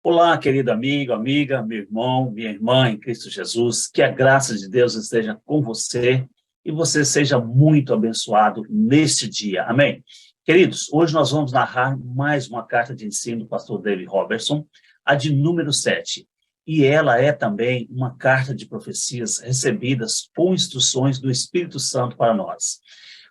Olá, querido amigo, amiga, meu irmão, minha irmã em Cristo Jesus, que a graça de Deus esteja com você e você seja muito abençoado neste dia. Amém? Queridos, hoje nós vamos narrar mais uma carta de ensino do pastor David Robertson, a de número 7. E ela é também uma carta de profecias recebidas com instruções do Espírito Santo para nós.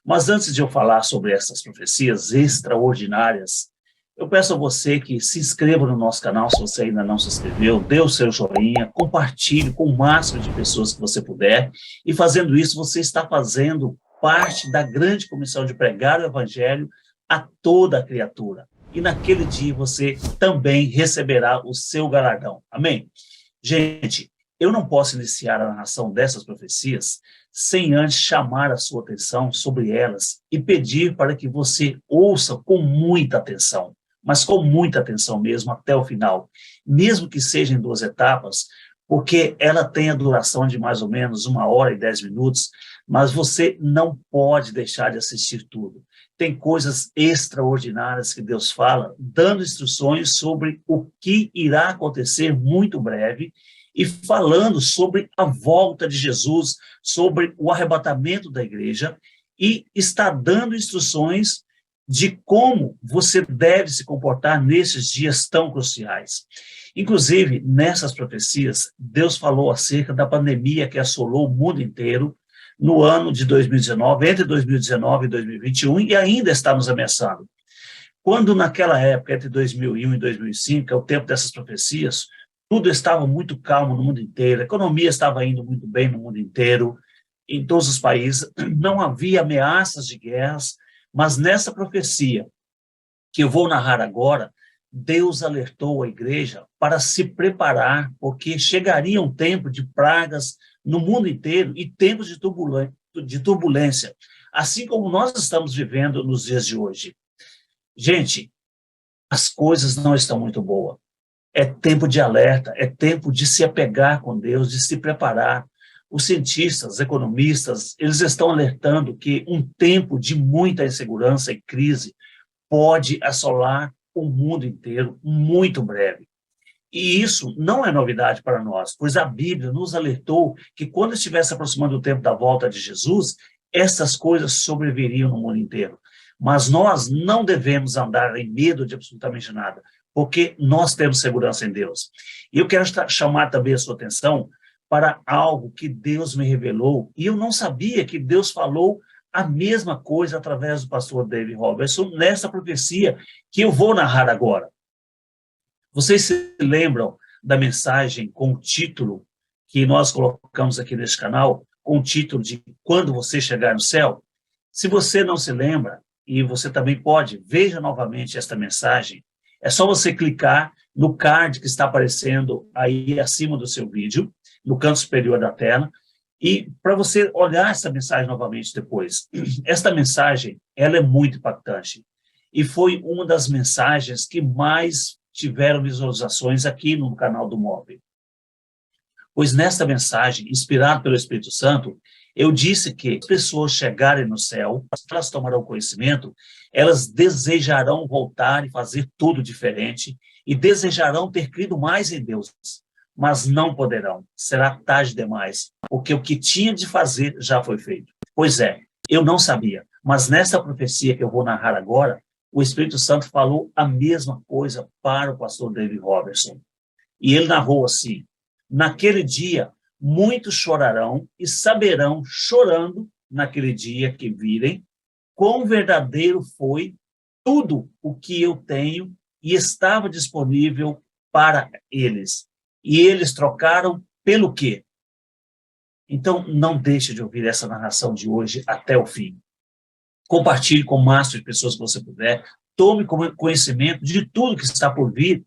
Mas antes de eu falar sobre essas profecias extraordinárias, eu peço a você que se inscreva no nosso canal, se você ainda não se inscreveu, dê o seu joinha, compartilhe com o máximo de pessoas que você puder, e fazendo isso, você está fazendo parte da grande comissão de pregar o evangelho a toda a criatura. E naquele dia você também receberá o seu galardão. Amém? Gente, eu não posso iniciar a narração dessas profecias sem antes chamar a sua atenção sobre elas e pedir para que você ouça com muita atenção, mas com muita atenção mesmo até o final, mesmo que seja em 2 etapas, porque ela tem a duração de mais ou menos 1 hora e 10 minutos, mas você não pode deixar de assistir tudo. Tem coisas extraordinárias que Deus fala, dando instruções sobre o que irá acontecer muito breve, e falando sobre a volta de Jesus, sobre o arrebatamento da igreja, e está dando instruções de como você deve se comportar nesses dias tão cruciais. Inclusive, nessas profecias, Deus falou acerca da pandemia que assolou o mundo inteiro no ano de 2019, entre 2019 e 2021, e ainda está nos ameaçando. Quando naquela época, entre 2001 e 2005, que é o tempo dessas profecias, tudo estava muito calmo no mundo inteiro, a economia estava indo muito bem no mundo inteiro, em todos os países, não havia ameaças de guerras, mas nessa profecia que eu vou narrar agora, Deus alertou a igreja para se preparar, porque chegaria um tempo de pragas no mundo inteiro e tempos de turbulência, assim como nós estamos vivendo nos dias de hoje. Gente, as coisas não estão muito boas. É tempo de alerta, é tempo de se apegar com Deus, de se preparar. Os cientistas, os economistas, eles estão alertando que um tempo de muita insegurança e crise pode assolar o mundo inteiro muito breve. E isso não é novidade para nós, pois a Bíblia nos alertou que quando estivesse aproximando o tempo da volta de Jesus, essas coisas sobreviriam no mundo inteiro. Mas nós não devemos andar em medo de absolutamente nada, porque nós temos segurança em Deus. E eu quero chamar também a sua atenção para algo que Deus me revelou, e eu não sabia que Deus falou a mesma coisa através do pastor David Robertson nessa profecia que eu vou narrar agora. Vocês se lembram da mensagem com o título que nós colocamos aqui neste canal, com o título de Quando Você Chegar no Céu? Se você não se lembra, e você também pode, veja novamente esta mensagem, é só você clicar no card que está aparecendo aí acima do seu vídeo, no canto superior da tela, e para você olhar essa mensagem novamente depois. Esta mensagem, ela é muito impactante, e foi uma das mensagens que mais tiveram visualizações aqui no canal do MOB. Pois nesta mensagem, inspirada pelo Espírito Santo, eu disse que as pessoas chegarem no céu, elas tomarão conhecimento, elas desejarão voltar e fazer tudo diferente, e desejarão ter crido mais em Deus, mas não poderão, será tarde demais, porque o que tinha de fazer já foi feito. Pois é, eu não sabia, mas nessa profecia que eu vou narrar agora, o Espírito Santo falou a mesma coisa para o pastor David Robertson. E ele narrou assim: naquele dia, muitos chorarão e saberão, chorando, naquele dia que virem, quão verdadeiro foi tudo o que eu tenho e estava disponível para eles. E eles trocaram pelo quê? Então, não deixe de ouvir essa narração de hoje até o fim. Compartilhe com o máximo de pessoas que você puder, tome conhecimento de tudo que está por vir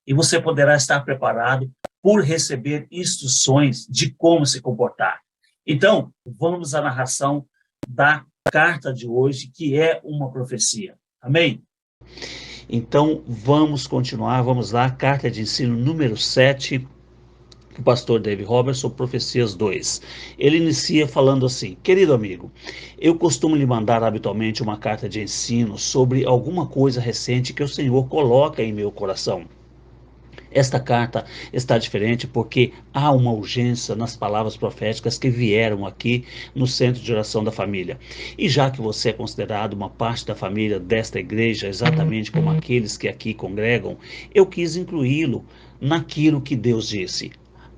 e você poderá estar preparado por receber instruções de como se comportar. Então, vamos à narração da carta de hoje, que é uma profecia. Amém? Então, vamos continuar, vamos lá, carta de ensino número 7, o pastor David Robertson, Profecias 2. Ele inicia falando assim: querido amigo, eu costumo lhe mandar habitualmente uma carta de ensino sobre alguma coisa recente que o Senhor coloca em meu coração. Esta carta está diferente porque há uma urgência nas palavras proféticas que vieram aqui no centro de oração da família. E já que você é considerado uma parte da família desta igreja, exatamente como aqueles que aqui congregam, eu quis incluí-lo naquilo que Deus disse.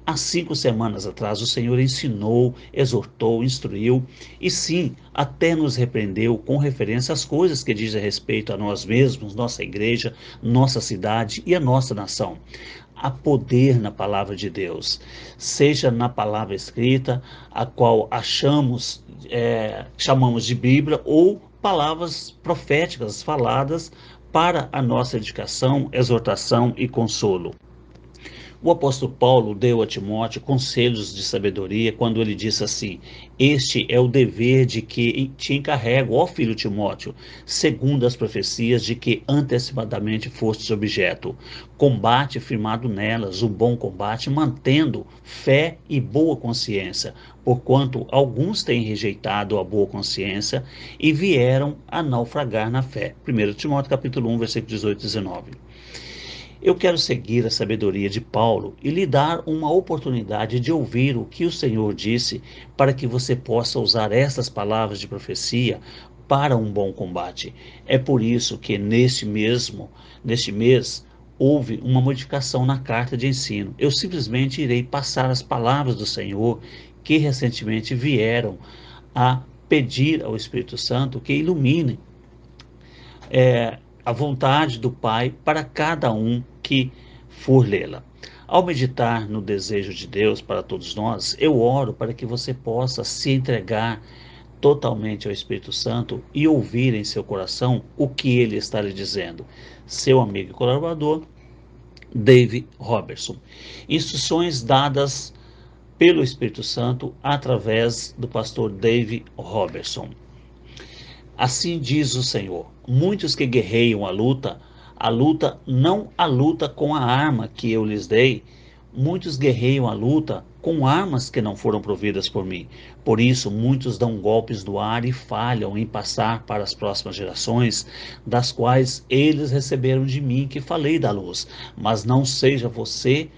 Há 5 semanas atrás, o Senhor ensinou, exortou, instruiu e, sim, até nos repreendeu com referência às coisas que dizem respeito a nós mesmos, nossa igreja, nossa cidade e a nossa nação. Há poder na palavra de Deus, seja na palavra escrita, a qual chamamos de Bíblia, ou palavras proféticas faladas para a nossa edificação, exortação e consolo. O apóstolo Paulo deu a Timóteo conselhos de sabedoria quando ele disse assim: Este é o dever de que te encarrego, ó filho Timóteo, segundo as profecias de que antecipadamente fostes objeto. Combate firmado nelas o bom combate, mantendo fé e boa consciência, porquanto alguns têm rejeitado a boa consciência e vieram a naufragar na fé. 1 Timóteo capítulo 1, versículo 18 e 19. Eu quero seguir a sabedoria de Paulo e lhe dar uma oportunidade de ouvir o que o Senhor disse para que você possa usar estas palavras de profecia para um bom combate. É por isso que neste mês, houve uma modificação na carta de ensino. Eu simplesmente irei passar as palavras do Senhor que recentemente vieram a pedir ao Espírito Santo que ilumine a vontade do Pai para cada um que for lê-la. Ao meditar no desejo de Deus para todos nós, eu oro para que você possa se entregar totalmente ao Espírito Santo e ouvir em seu coração o que ele está lhe dizendo. Seu amigo e colaborador, Dave Robertson. Instruções dadas pelo Espírito Santo através do pastor Dave Robertson. Assim diz o Senhor: muitos que guerreiam não a luta com a arma que eu lhes dei, muitos guerreiam a luta com armas que não foram providas por mim. Por isso, muitos dão golpes do ar e falham em passar para as próximas gerações, das quais eles receberam de mim que falei da luz. Mas não seja você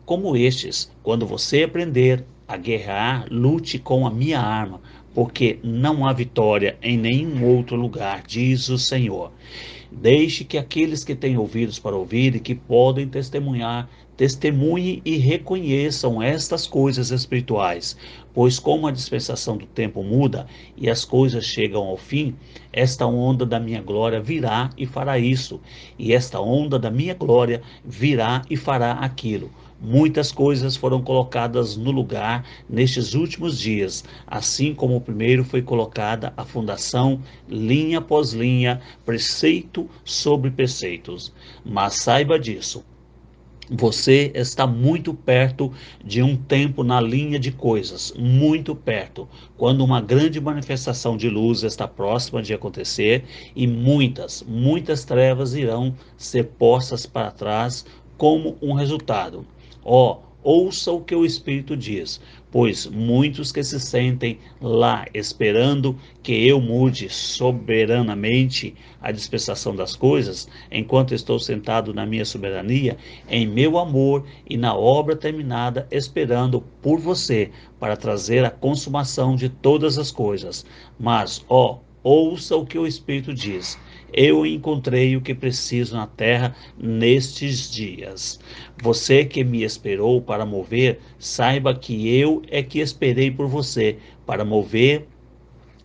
como estes. Quando você aprender a guerrear, lute com a minha arma, porque não há vitória em nenhum outro lugar, diz o Senhor. Deixe que aqueles que têm ouvidos para ouvir e que podem testemunhar, testemunhem e reconheçam estas coisas espirituais, pois como a dispensação do tempo muda e as coisas chegam ao fim, esta onda da minha glória virá e fará isso, e esta onda da minha glória virá e fará aquilo. Muitas coisas foram colocadas no lugar nestes últimos dias, assim como o primeiro foi colocada a fundação, linha após linha, preceito sobre preceitos. Mas saiba disso. Você está muito perto de um tempo na linha de coisas, muito perto, quando uma grande manifestação de luz está próxima de acontecer e muitas trevas irão ser postas para trás como um resultado. Ó, ouça o que o Espírito diz, pois muitos que se sentem lá esperando que eu mude soberanamente a dispensação das coisas, enquanto estou sentado na minha soberania, em meu amor e na obra terminada, esperando por você para trazer a consumação de todas as coisas. Mas, ó, ouça o que o Espírito diz. Eu encontrei o que preciso na terra nestes dias. Você que me esperou para mover, saiba que eu é que esperei por você para mover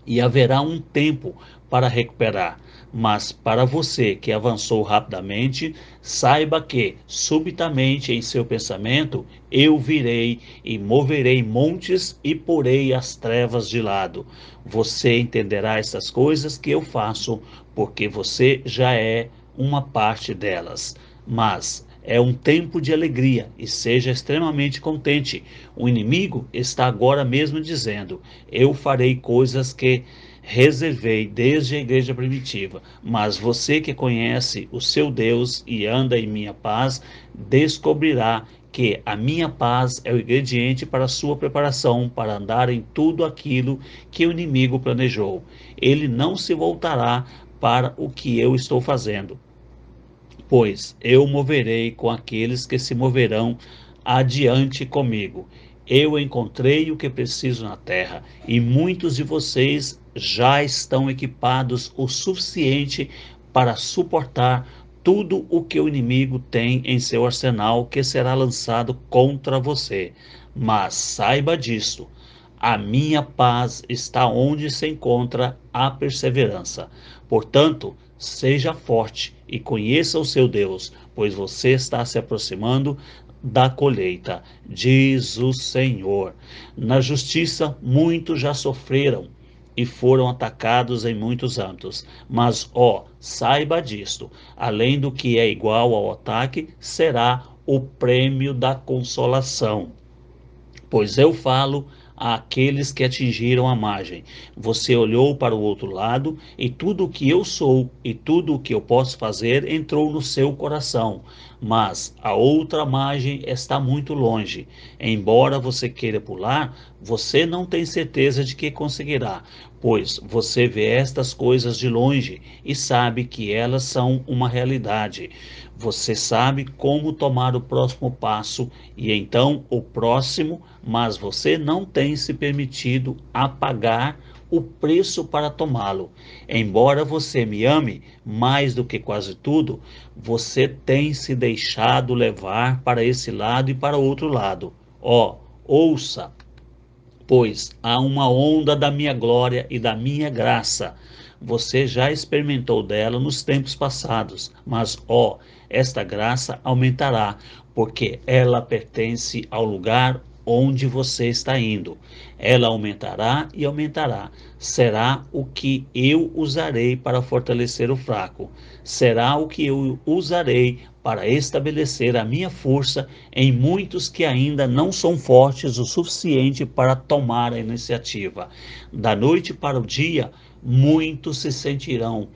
e haverá um tempo para recuperar. Mas para você que avançou rapidamente, saiba que, subitamente em seu pensamento, eu virei e moverei montes e porei as trevas de lado. Você entenderá essas coisas que eu faço, porque você já é uma parte delas. Mas é um tempo de alegria e seja extremamente contente. O inimigo está agora mesmo dizendo: eu farei coisas que reservei desde a igreja primitiva, mas você que conhece o seu Deus e anda em minha paz, descobrirá que a minha paz é o ingrediente para a sua preparação para andar em tudo aquilo que o inimigo planejou. Ele não se voltará para o que eu estou fazendo. pois eu moverei com aqueles que se moverão adiante comigo. Eu encontrei o que preciso na terra, e muitos de vocês já estão equipados o suficiente para suportar tudo o que o inimigo tem em seu arsenal que será lançado contra você. Mas saiba disto: a minha paz está onde se encontra a perseverança. Portanto, seja forte e conheça o seu Deus, pois você está se aproximando da colheita, diz o Senhor. Na justiça, muitos já sofreram e foram atacados em muitos âmbitos. Mas, saiba disto: além do que é igual ao ataque, será o prêmio da consolação. Pois eu falo àqueles que atingiram a margem. Você olhou para o outro lado, e tudo o que eu sou e tudo o que eu posso fazer entrou no seu coração. Mas a outra margem está muito longe. Embora você queira pular, você não tem certeza de que conseguirá, pois você vê estas coisas de longe e sabe que elas são uma realidade. Você sabe como tomar o próximo passo e então o próximo, mas você não tem se permitido a pagar o preço para tomá-lo. Embora você me ame mais do que quase tudo, você tem se deixado levar para esse lado e para o outro lado. Ouça, pois há uma onda da minha glória e da minha graça. Você já experimentou dela nos tempos passados, mas esta graça aumentará, porque ela pertence ao lugar onde você está indo. Ela aumentará e aumentará. Será o que eu usarei para fortalecer o fraco. Será o que eu usarei para estabelecer a minha força em muitos que ainda não são fortes o suficiente para tomar a iniciativa. Da noite para o dia, muitos se sentirão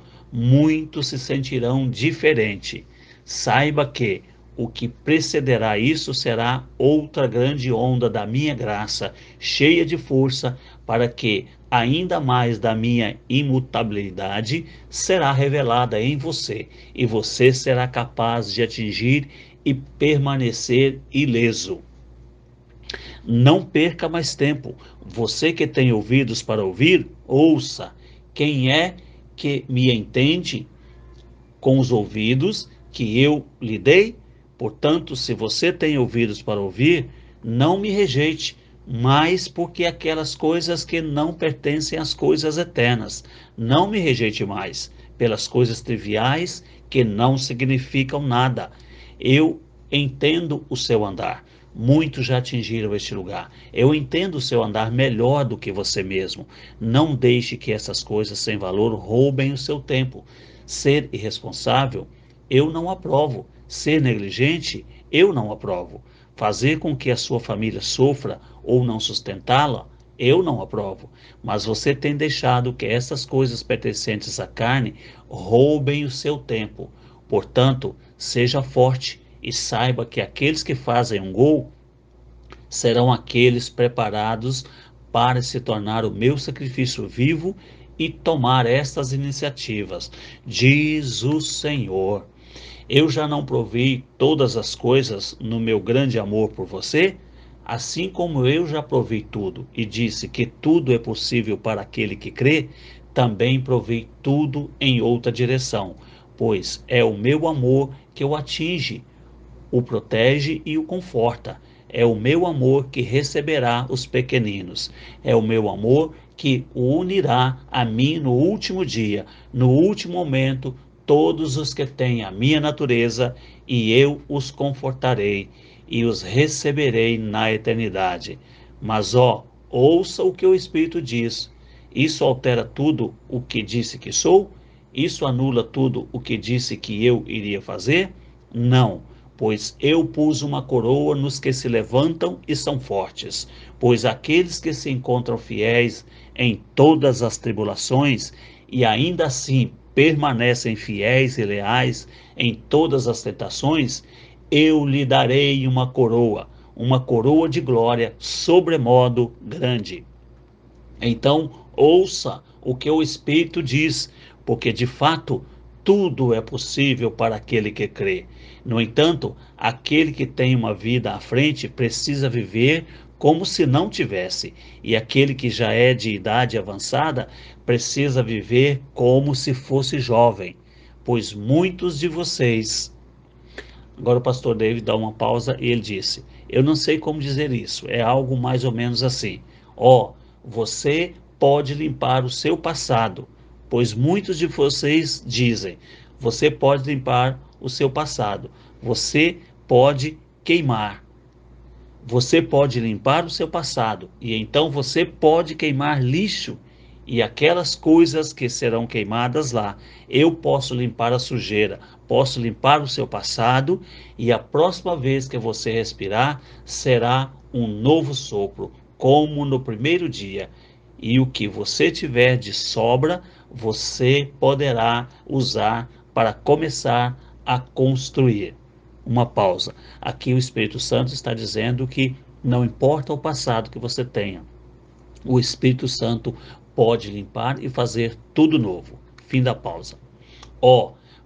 diferente. Saiba que o que precederá isso será outra grande onda da minha graça, cheia de força, para que ainda mais da minha imutabilidade será revelada em você, e você será capaz de atingir e permanecer ileso. Não perca mais tempo. Você que tem ouvidos para ouvir, ouça. Quem é que me entende com os ouvidos que eu lhe dei? Portanto, se você tem ouvidos para ouvir, não me rejeite, mas porque aquelas coisas que não pertencem às coisas eternas. Não me rejeite mais pelas coisas triviais que não significam nada. Eu entendo o seu andar. Muitos já atingiram este lugar. Eu entendo o seu andar melhor do que você mesmo. Não deixe que essas coisas sem valor roubem o seu tempo. Ser irresponsável, eu não aprovo. Ser negligente, eu não aprovo. Fazer com que a sua família sofra ou não sustentá-la, eu não aprovo. Mas você tem deixado que essas coisas pertencentes à carne roubem o seu tempo. Portanto, seja forte e saiba que aqueles que fazem um gol serão aqueles preparados para se tornar o meu sacrifício vivo e tomar estas iniciativas, diz o Senhor. Eu já não provei todas as coisas no meu grande amor por você? Assim como eu já provei tudo e disse que tudo é possível para aquele que crê, também provei tudo em outra direção, pois é o meu amor que o atinge, o protege e o conforta. É o meu amor que receberá os pequeninos. É o meu amor que o unirá a mim no último dia, no último momento, todos os que têm a minha natureza, e eu os confortarei e os receberei na eternidade. Mas, ouça o que o Espírito diz. Isso altera tudo o que disse que sou? Isso anula tudo o que disse que eu iria fazer? Não, pois eu pus uma coroa nos que se levantam e são fortes, pois aqueles que se encontram fiéis em todas as tribulações e ainda assim permanecem fiéis e leais em todas as tentações, eu lhe darei uma coroa de glória sobremodo grande. Então, ouça o que o Espírito diz, porque de fato tudo é possível para aquele que crê. No entanto, aquele que tem uma vida à frente precisa viver como se não tivesse, e aquele que já é de idade avançada precisa viver como se fosse jovem, pois muitos de vocês. Agora o pastor David dá uma pausa e ele disse: Eu não sei como dizer isso, é algo mais ou menos assim. Você pode limpar o seu passado, pois muitos de vocês dizem: Você pode limpar o seu passado, você pode queimar. Você pode limpar o seu passado e então você pode queimar lixo e aquelas coisas que serão queimadas lá. Eu posso limpar a sujeira, posso limpar o seu passado e a próxima vez que você respirar será um novo sopro, como no primeiro dia. E o que você tiver de sobra, você poderá usar para começar a construir. Uma pausa. Aqui o Espírito Santo está dizendo que não importa o passado que você tenha, o Espírito Santo pode limpar e fazer tudo novo. Fim da pausa.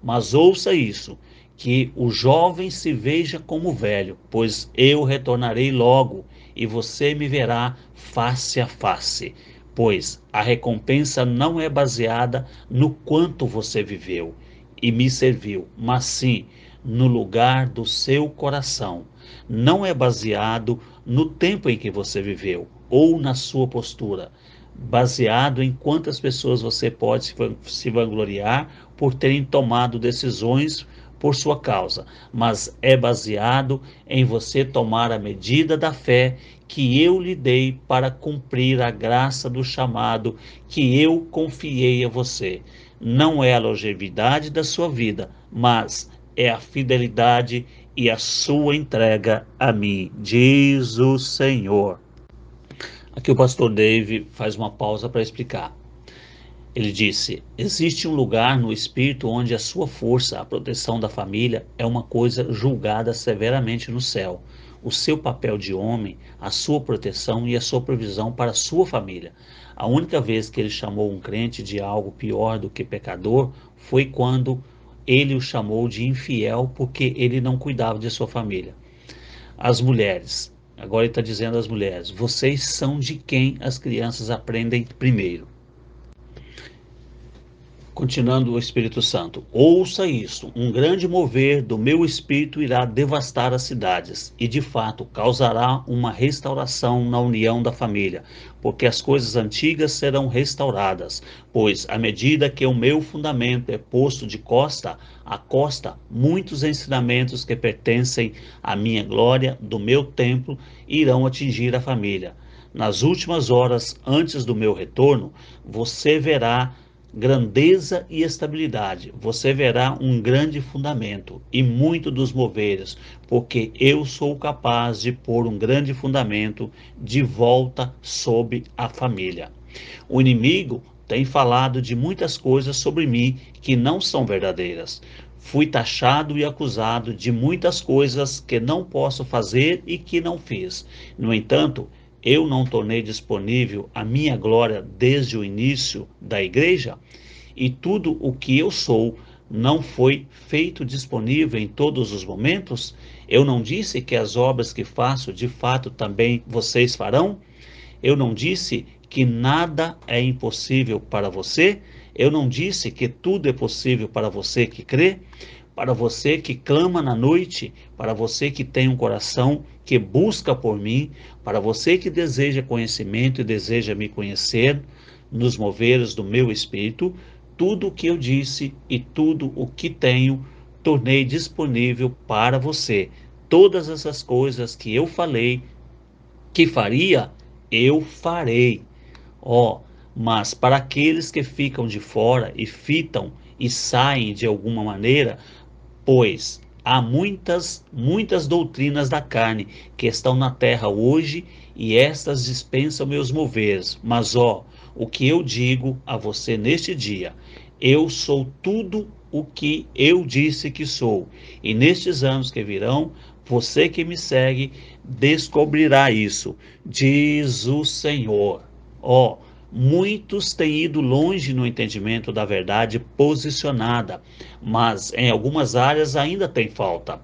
Mas ouça isso, que o jovem se veja como velho, pois eu retornarei logo e você me verá face a face. Pois a recompensa não é baseada no quanto você viveu e me serviu, mas sim no lugar do seu coração. Não é baseado no tempo em que você viveu ou na sua postura, baseado em quantas pessoas você pode se vangloriar por terem tomado decisões por sua causa, mas é baseado em você tomar a medida da fé que eu lhe dei para cumprir a graça do chamado que eu confiei a você. Não é a longevidade da sua vida, mas é a fidelidade e a sua entrega a mim, diz o Senhor. Aqui o pastor Dave faz uma pausa para explicar. Ele disse: existe um lugar no espírito onde a sua força, a proteção da família, é uma coisa julgada severamente no céu. O seu papel de homem, a sua proteção e a sua provisão para a sua família. A única vez que ele chamou um crente de algo pior do que pecador foi quando ele o chamou de infiel porque ele não cuidava de sua família. As mulheres, agora ele está dizendo às mulheres: vocês são de quem as crianças aprendem primeiro. Continuando o Espírito Santo, ouça isso, um grande mover do meu espírito irá devastar as cidades e de fato causará uma restauração na união da família, porque as coisas antigas serão restauradas, pois à medida que o meu fundamento é posto de costa a costa, muitos ensinamentos que pertencem à minha glória do meu templo irão atingir a família. Nas últimas horas antes do meu retorno, você verá grandeza e estabilidade. Você verá um grande fundamento e muito dos moveres, porque eu sou capaz de pôr um grande fundamento de volta sobre a família. O inimigo tem falado de muitas coisas sobre mim que não são verdadeiras. Fui taxado e acusado de muitas coisas que não posso fazer e que não fiz. No entanto, eu não tornei disponível a minha glória desde o início da igreja? E tudo o que eu sou não foi feito disponível em todos os momentos? Eu não disse que as obras que faço, de fato, também vocês farão? Eu não disse que nada é impossível para você? Eu não disse que tudo é possível para você que crê? Para você que clama na noite, para você que tem um coração que busca por mim, para você que deseja conhecimento e deseja me conhecer, nos moveres do meu espírito, tudo o que eu disse e tudo o que tenho, tornei disponível para você. Todas essas coisas que eu falei que faria, eu farei. Mas para aqueles que ficam de fora e fitam e saem de alguma maneira, pois há muitas doutrinas da carne que estão na terra hoje e estas dispensam meus moveres. Mas o que eu digo a você neste dia, eu sou tudo o que eu disse que sou. E nestes anos que virão, você que me segue descobrirá isso, diz o Senhor. Muitos têm ido longe no entendimento da verdade posicionada, mas em algumas áreas ainda tem falta.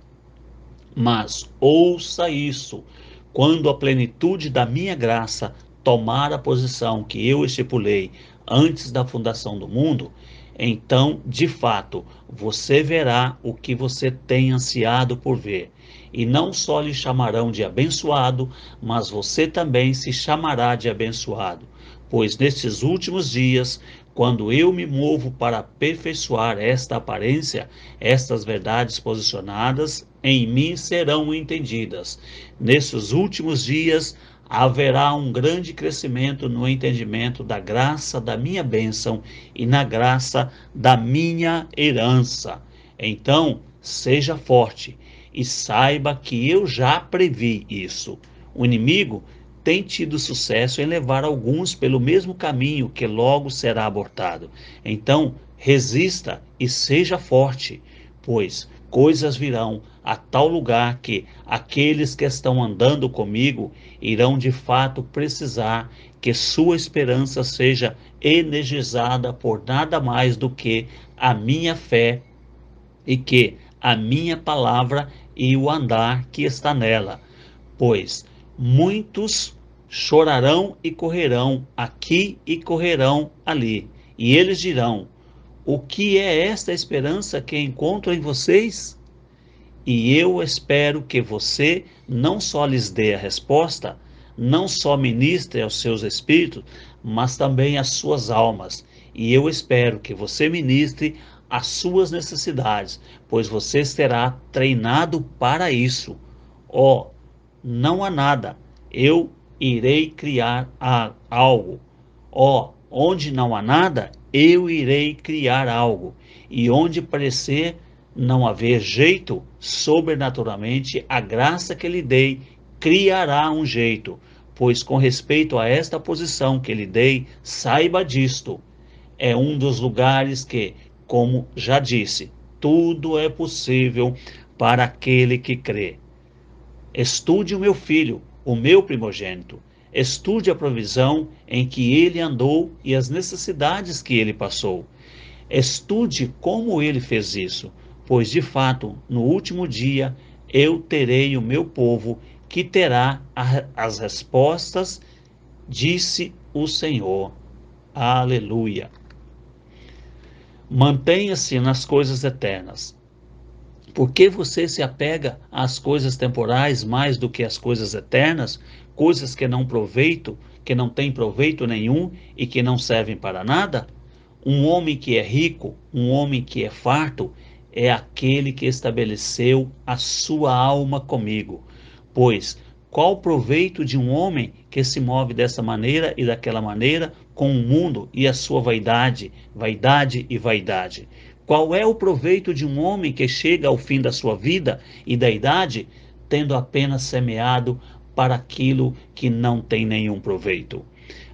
Mas ouça isso: quando a plenitude da minha graça tomar a posição que eu estipulei antes da fundação do mundo, então, de fato, você verá o que você tem ansiado por ver. E não só lhe chamarão de abençoado, mas você também se chamará de abençoado. Pois nestes últimos dias, quando eu me movo para aperfeiçoar esta aparência, estas verdades posicionadas em mim serão entendidas. Nesses últimos dias haverá um grande crescimento no entendimento da graça da minha bênção e na graça da minha herança. Então, seja forte e saiba que eu já previ isso. O inimigo tem tido sucesso em levar alguns pelo mesmo caminho que logo será abortado. Então, resista e seja forte, pois coisas virão a tal lugar que aqueles que estão andando comigo irão de fato precisar que sua esperança seja energizada por nada mais do que a minha fé e que a minha palavra e o andar que está nela, pois muitos chorarão e correrão aqui e correrão ali, e eles dirão: o que é esta esperança que encontro em vocês? E eu espero que você não só lhes dê a resposta, não só ministre aos seus espíritos, mas também às suas almas. E eu espero que você ministre às suas necessidades, pois você será treinado para isso. Ó, não há nada, eu irei criar algo. Ó, onde não há nada, eu irei criar algo. E onde parecer não haver jeito, sobrenaturalmente, a graça que lhe dei criará um jeito. Pois com respeito a esta posição que lhe dei, saiba disto. É um dos lugares que, como já disse, tudo é possível para aquele que crê. Estude o meu filho, o meu primogênito. Estude a provisão em que ele andou e as necessidades que ele passou. Estude como ele fez isso, pois de fato, no último dia, eu terei o meu povo que terá as respostas, disse o Senhor. Aleluia. Mantenha-se nas coisas eternas. Por que você se apega às coisas temporais mais do que às coisas eternas, coisas que não proveito, que não têm proveito nenhum e que não servem para nada? Um homem que é rico, um homem que é farto, é aquele que estabeleceu a sua alma comigo. Pois qual o proveito de um homem que se move dessa maneira e daquela maneira com o mundo e a sua vaidade, vaidade e vaidade? Qual é o proveito de um homem que chega ao fim da sua vida e da idade, tendo apenas semeado para aquilo que não tem nenhum proveito?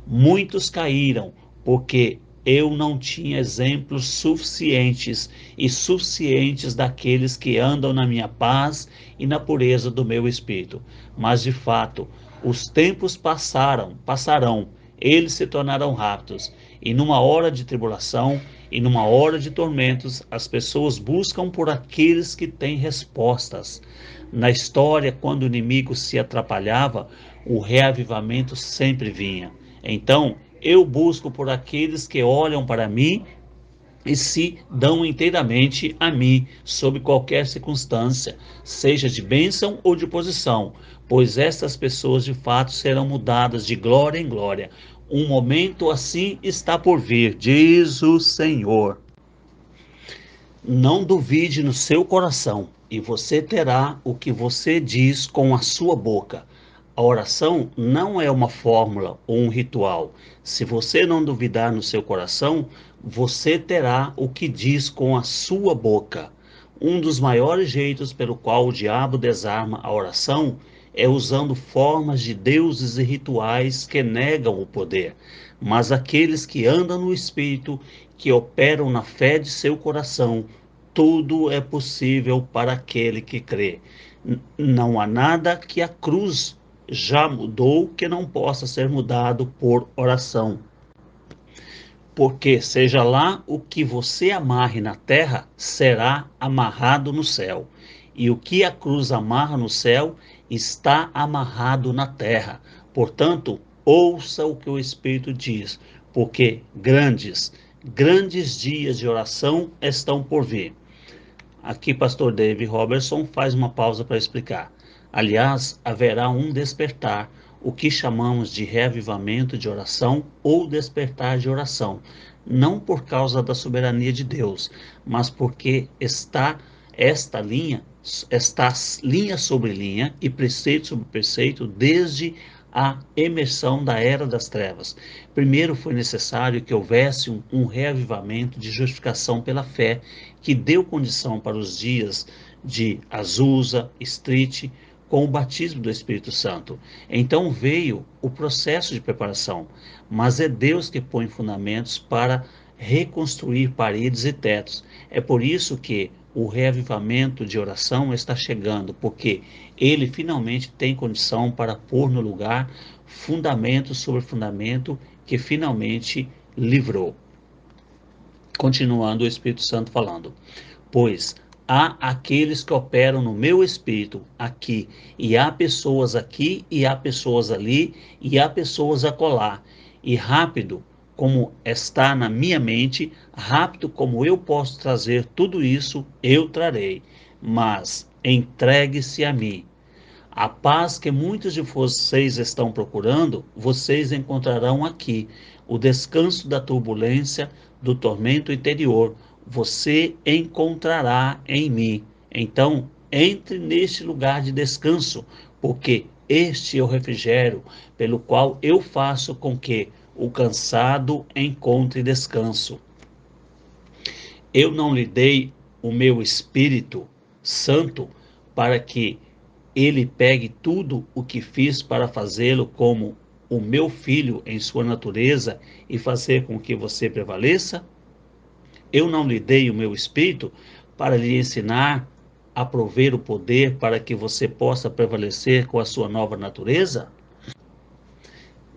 Muitos caíram porque eu não tinha exemplos suficientes e suficientes daqueles que andam na minha paz e na pureza do meu espírito. Mas de fato, os tempos passarão, eles se tornarão rápidos, e numa hora de tribulação e numa hora de tormentos, as pessoas buscam por aqueles que têm respostas. Na história, quando o inimigo se atrapalhava, o reavivamento sempre vinha. Então, eu busco por aqueles que olham para mim e se dão inteiramente a mim, sob qualquer circunstância, seja de bênção ou de posição, pois estas pessoas de fato serão mudadas de glória em glória. Um momento assim está por vir, diz o Senhor. Não duvide no seu coração, e você terá o que você diz com a sua boca. A oração não é uma fórmula ou um ritual. Se você não duvidar no seu coração, você terá o que diz com a sua boca. Um dos maiores jeitos pelo qual o diabo desarma a oração é usando formas de deuses e rituais que negam o poder. Mas aqueles que andam no Espírito, que operam na fé de seu coração, tudo é possível para aquele que crê. Não há nada que a cruz já mudou que não possa ser mudado por oração. Porque seja lá o que você amarre na terra, será amarrado no céu. E o que a cruz amarra no céu, está amarrado na terra. Portanto, ouça o que o Espírito diz, porque grandes dias de oração estão por vir. Aqui, pastor David Robertson faz uma pausa para explicar. Aliás, haverá um despertar, o que chamamos de reavivamento de oração ou despertar de oração, não por causa da soberania de Deus, mas porque está linha sobre linha e preceito sobre preceito desde a emersão da era das trevas. Primeiro foi necessário que houvesse um reavivamento de justificação pela fé, que deu condição para os dias de Azusa, Street, com o batismo do Espírito Santo. Então veio o processo de preparação, mas é Deus que põe fundamentos para reconstruir paredes e tetos. É por isso que o reavivamento de oração está chegando, porque ele finalmente tem condição para pôr no lugar fundamento sobre fundamento que finalmente livrou. Continuando o Espírito Santo falando: pois há aqueles que operam no meu espírito aqui, e há pessoas aqui, e há pessoas ali, e há pessoas acolá, e rápido como está na minha mente, rápido como eu posso trazer tudo isso, eu trarei, mas entregue-se a mim. A paz que muitos de vocês estão procurando, vocês encontrarão aqui. O descanso da turbulência, do tormento interior, você encontrará em mim. Então, entre neste lugar de descanso, porque este é o refrigério pelo qual eu faço com que o cansado encontre descanso. Eu não lhe dei o meu Espírito Santo para que ele pegue tudo o que fiz para fazê-lo como o meu filho em sua natureza e fazer com que você prevaleça? Eu não lhe dei o meu Espírito para lhe ensinar a prover o poder para que você possa prevalecer com a sua nova natureza?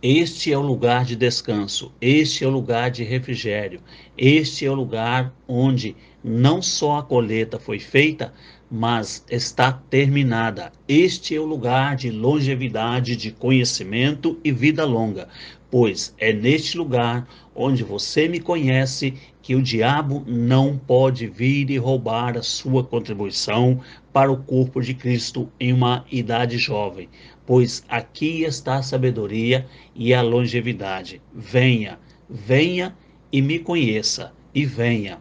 Este é o lugar de descanso, este é o lugar de refrigério, este é o lugar onde não só a colheita foi feita, mas está terminada. Este é o lugar de longevidade, de conhecimento e vida longa, pois é neste lugar onde você me conhece que o diabo não pode vir e roubar a sua contribuição para o corpo de Cristo em uma idade jovem, pois aqui está a sabedoria e a longevidade. Venha, venha e me conheça, e venha.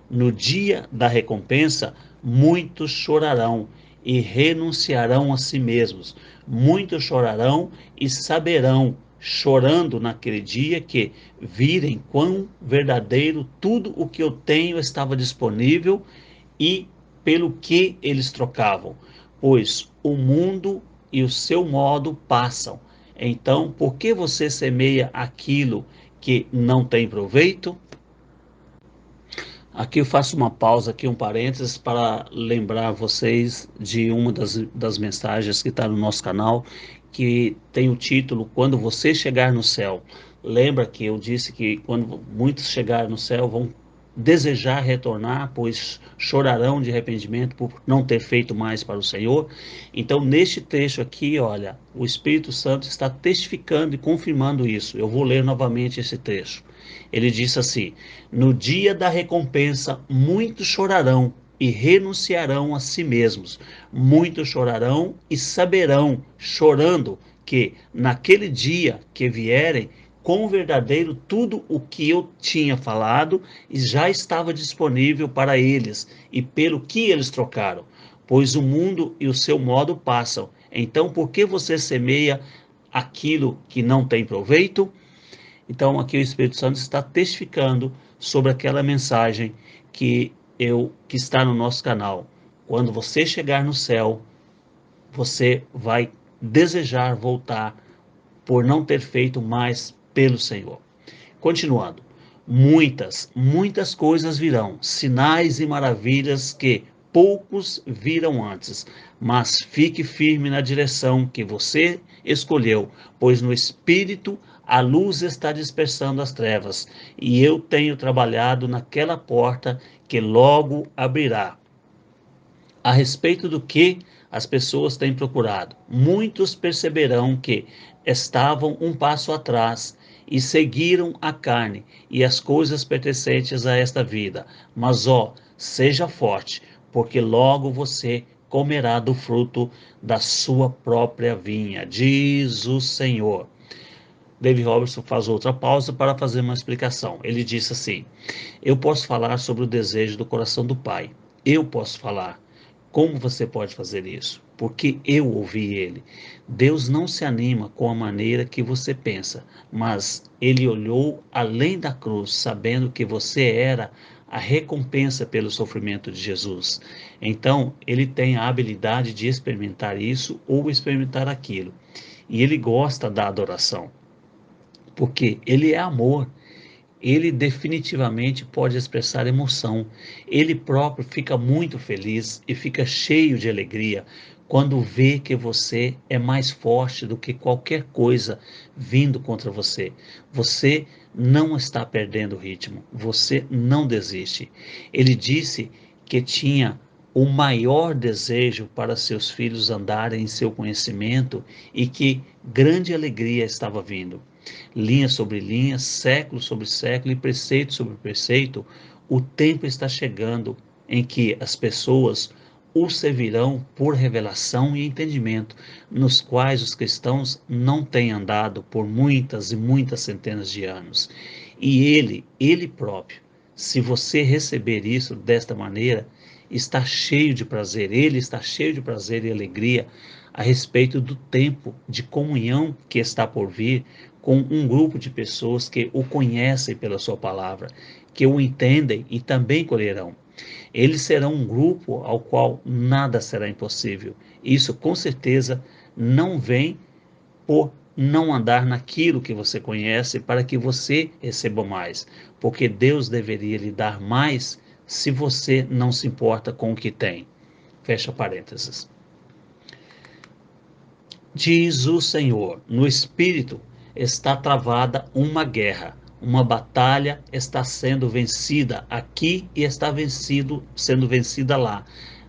No dia da recompensa, muitos chorarão e renunciarão a si mesmos. Muitos chorarão e saberão, chorando naquele dia, que virem quão verdadeiro tudo o que eu tenho estava disponível e pelo que eles trocavam. Pois o mundo e o seu modo passam. Então, por que você semeia aquilo que não tem proveito? Aqui eu faço uma pausa, aqui um parênteses, para lembrar vocês de uma das mensagens que está no nosso canal, que tem o título Quando Você Chegar no Céu. Lembra que eu disse que quando muitos chegarem no céu vão desejar retornar, pois chorarão de arrependimento por não ter feito mais para o Senhor. Então, neste trecho aqui, olha, o Espírito Santo está testificando e confirmando isso. Eu vou ler novamente esse trecho. Ele disse assim: no dia da recompensa, muitos chorarão e renunciarão a si mesmos. Muitos chorarão e saberão, chorando, que naquele dia que vierem, com verdadeiro tudo o que eu tinha falado já estava disponível para eles e pelo que eles trocaram. Pois o mundo e o seu modo passam. Então, por que você semeia aquilo que não tem proveito? Então, aqui o Espírito Santo está testificando sobre aquela mensagem que está no nosso canal. Quando você chegar no céu, você vai desejar voltar por não ter feito mais pelo Senhor. Continuando, muitas coisas virão, sinais e maravilhas que poucos viram antes, mas fique firme na direção que você escolheu, pois no Espírito A luz está dispersando as trevas, e eu tenho trabalhado naquela porta que logo abrirá. A respeito do que as pessoas têm procurado, muitos perceberão que estavam um passo atrás e seguiram a carne e as coisas pertencentes a esta vida. Mas, ó, seja forte, porque logo você comerá do fruto da sua própria vinha, diz o Senhor. David Robertson faz outra pausa para fazer uma explicação. Ele disse assim: eu posso falar sobre o desejo do coração do Pai. Eu posso falar. Como você pode fazer isso? Porque eu ouvi ele. Deus não se anima com a maneira que você pensa, mas ele olhou além da cruz, sabendo que você era a recompensa pelo sofrimento de Jesus. Então, ele tem a habilidade de experimentar isso ou experimentar aquilo. E ele gosta da adoração, porque ele é amor. Ele definitivamente pode expressar emoção. Ele próprio fica muito feliz e fica cheio de alegria quando vê que você é mais forte do que qualquer coisa vindo contra você. Você não está perdendo o ritmo, você não desiste. Ele disse que tinha o maior desejo para seus filhos andarem em seu conhecimento e que grande alegria estava vindo. Linha sobre linha, século sobre século e preceito sobre preceito, o tempo está chegando em que as pessoas o servirão por revelação e entendimento, nos quais os cristãos não têm andado por muitas e muitas centenas de anos. E ele próprio, se você receber isso desta maneira, está cheio de prazer, ele está cheio de prazer e alegria a respeito do tempo de comunhão que está por vir com um grupo de pessoas que o conhecem pela sua palavra, que o entendem e também colherão. Eles serão um grupo ao qual nada será impossível. Isso com certeza não vem por não andar naquilo que você conhece para que você receba mais, porque Deus deveria lhe dar mais se você não se importa com o que tem. Fecha parênteses. Diz o Senhor, no Espírito está travada uma guerra, uma batalha está sendo vencida aqui e está sendo vencida lá,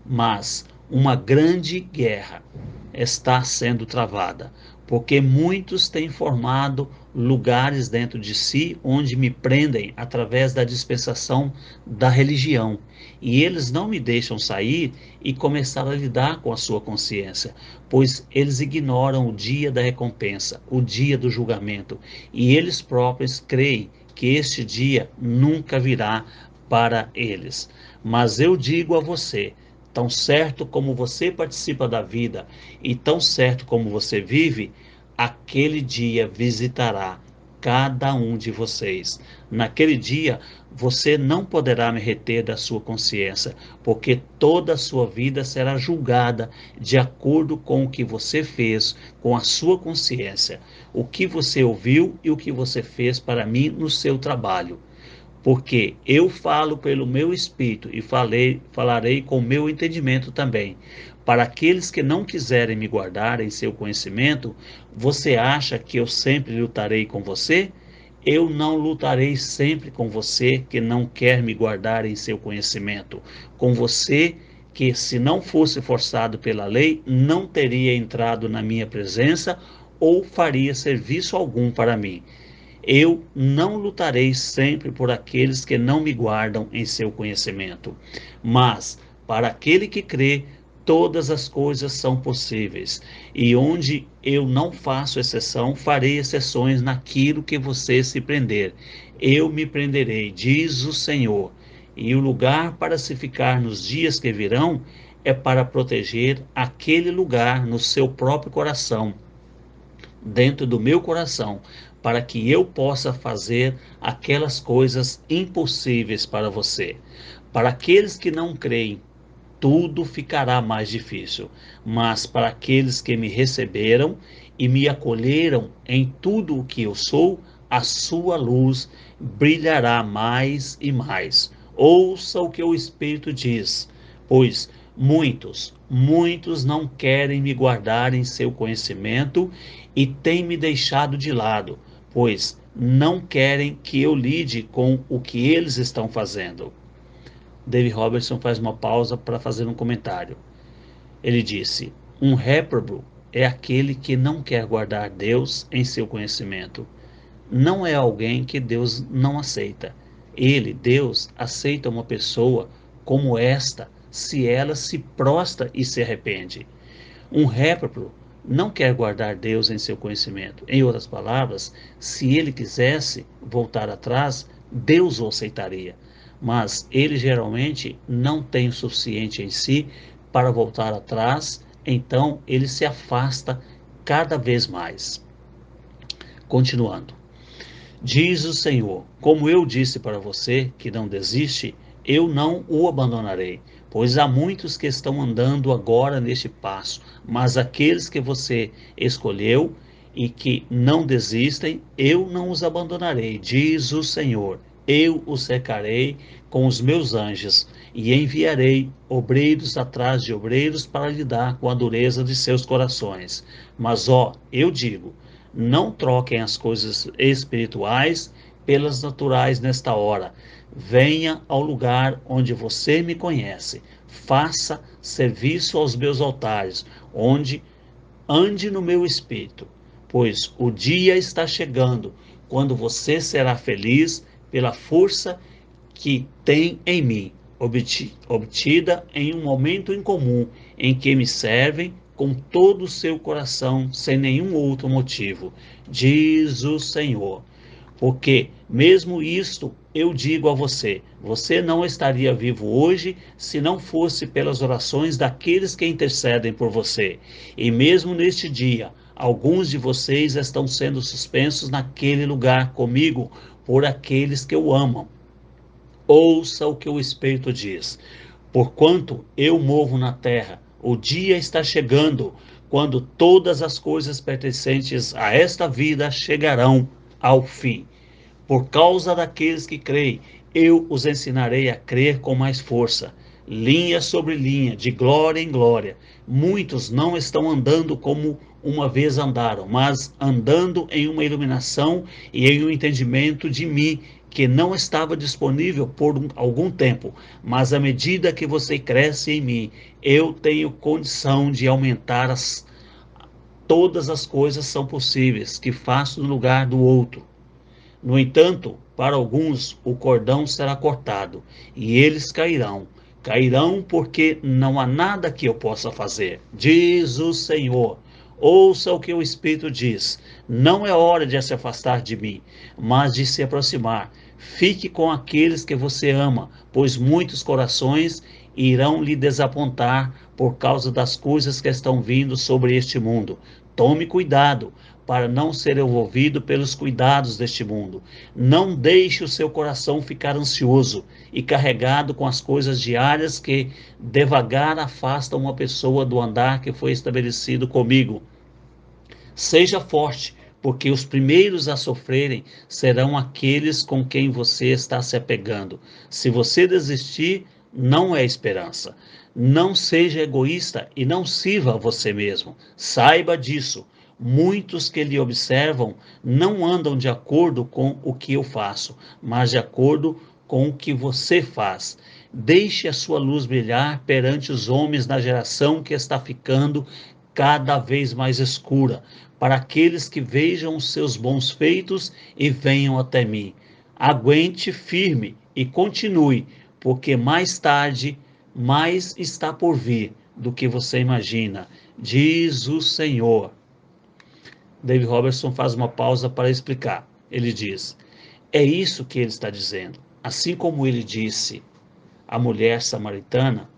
mas uma grande guerra está sendo travada, porque muitos têm formado lugares dentro de si onde me prendem através da dispensação da religião, e eles não me deixam sair e começar a lidar com a sua consciência, pois eles ignoram o dia da recompensa, o dia do julgamento, e eles próprios creem que este dia nunca virá para eles. Mas eu digo a você, tão certo como você participa da vida e tão certo como você vive, aquele dia visitará cada um de vocês. Naquele dia, você não poderá me reter da sua consciência, porque toda a sua vida será julgada de acordo com o que você fez, com a sua consciência, o que você ouviu e o que você fez para mim no seu trabalho. Porque eu falo pelo meu espírito e falarei com o meu entendimento também. Para aqueles que não quiserem me guardar em seu conhecimento, você acha que eu sempre lutarei com você? Eu não lutarei sempre com você que não quer me guardar em seu conhecimento. Com você que, se não fosse forçado pela lei, não teria entrado na minha presença ou faria serviço algum para mim. Eu não lutarei sempre por aqueles que não me guardam em seu conhecimento, mas para aquele que crê, todas as coisas são possíveis. E onde eu não faço exceção, farei exceções naquilo que você se prender. Eu me prenderei, diz o Senhor. E o lugar para se ficar nos dias que virão é para proteger aquele lugar no seu próprio coração, dentro do meu coração, para que eu possa fazer aquelas coisas impossíveis para você. Para aqueles que não creem, tudo ficará mais difícil, mas para aqueles que me receberam e me acolheram em tudo o que eu sou, a sua luz brilhará mais e mais. Ouça o que o Espírito diz, pois muitos não querem me guardar em seu conhecimento e têm me deixado de lado, pois não querem que eu lide com o que eles estão fazendo. David Robertson faz uma pausa para fazer um comentário. Ele disse: um réprobo é aquele que não quer guardar Deus em seu conhecimento. Não é alguém que Deus não aceita. Ele, Deus, aceita uma pessoa como esta se ela se prostra e se arrepende. Um réprobo não quer guardar Deus em seu conhecimento. Em outras palavras, se ele quisesse voltar atrás, Deus o aceitaria. Mas ele geralmente não tem o suficiente em si para voltar atrás, então ele se afasta cada vez mais. Continuando. Diz o Senhor: como eu disse para você que não desiste, eu não o abandonarei. Pois há muitos que estão andando agora neste passo, mas aqueles que você escolheu e que não desistem, eu não os abandonarei, diz o Senhor. Eu os cercarei com os meus anjos e enviarei obreiros atrás de obreiros para lidar com a dureza de seus corações. Mas, ó, eu digo, não troquem as coisas espirituais pelas naturais nesta hora. Venha ao lugar onde você me conhece. Faça serviço aos meus altares, onde ande no meu espírito, pois o dia está chegando quando você será feliz pela força que tem em mim, obtida em um momento incomum em que me servem com todo o seu coração, sem nenhum outro motivo, diz o Senhor. Porque, mesmo isto, eu digo a você: você não estaria vivo hoje se não fosse pelas orações daqueles que intercedem por você. E mesmo neste dia, alguns de vocês estão sendo suspensos naquele lugar comigo por aqueles que o amam. Ouça o que o Espírito diz. Porquanto eu movo na terra, o dia está chegando, quando todas as coisas pertencentes a esta vida chegarão ao fim. Por causa daqueles que creem, eu os ensinarei a crer com mais força, linha sobre linha, de glória em glória. Muitos não estão andando como uma vez andaram, mas andando em uma iluminação e em um entendimento de mim que não estava disponível por algum tempo, mas à medida que você cresce em mim, eu tenho condição de aumentar todas as coisas são possíveis que faço no lugar do outro. No entanto, para alguns o cordão será cortado e eles cairão. Cairão porque não há nada que eu possa fazer, diz o Senhor. Ouça o que o Espírito diz. Não é hora de se afastar de mim, mas de se aproximar. Fique com aqueles que você ama, pois muitos corações irão lhe desapontar por causa das coisas que estão vindo sobre este mundo. Tome cuidado para não ser envolvido pelos cuidados deste mundo. Não deixe o seu coração ficar ansioso e carregado com as coisas diárias que devagar afastam uma pessoa do andar que foi estabelecido comigo. Seja forte, porque os primeiros a sofrerem serão aqueles com quem você está se apegando. Se você desistir, não é esperança. Não seja egoísta e não sirva a você mesmo. Saiba disso. Muitos que lhe observam não andam de acordo com o que eu faço, mas de acordo com o que você faz. Deixe a sua luz brilhar perante os homens na geração que está ficando cada vez mais escura, para aqueles que vejam os seus bons feitos e venham até mim. Aguente firme e continue, porque mais tarde, mais está por vir do que você imagina, diz o Senhor. David Robertson faz uma pausa para explicar. Ele diz: é isso que ele está dizendo. Assim como ele disse à mulher samaritana,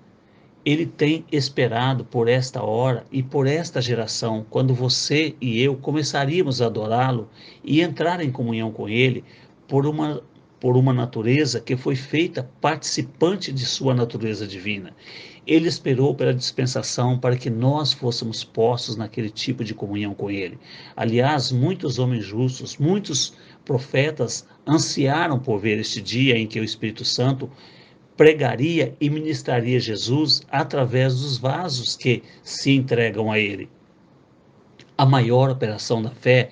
ele tem esperado por esta hora e por esta geração, quando você e eu começaríamos a adorá-lo e entrar em comunhão com ele por uma natureza que foi feita participante de sua natureza divina. Ele esperou pela dispensação para que nós fôssemos postos naquele tipo de comunhão com ele. Aliás, muitos homens justos, muitos profetas ansiaram por ver este dia em que o Espírito Santo pregaria e ministraria Jesus através dos vasos que se entregam a ele. A maior operação da fé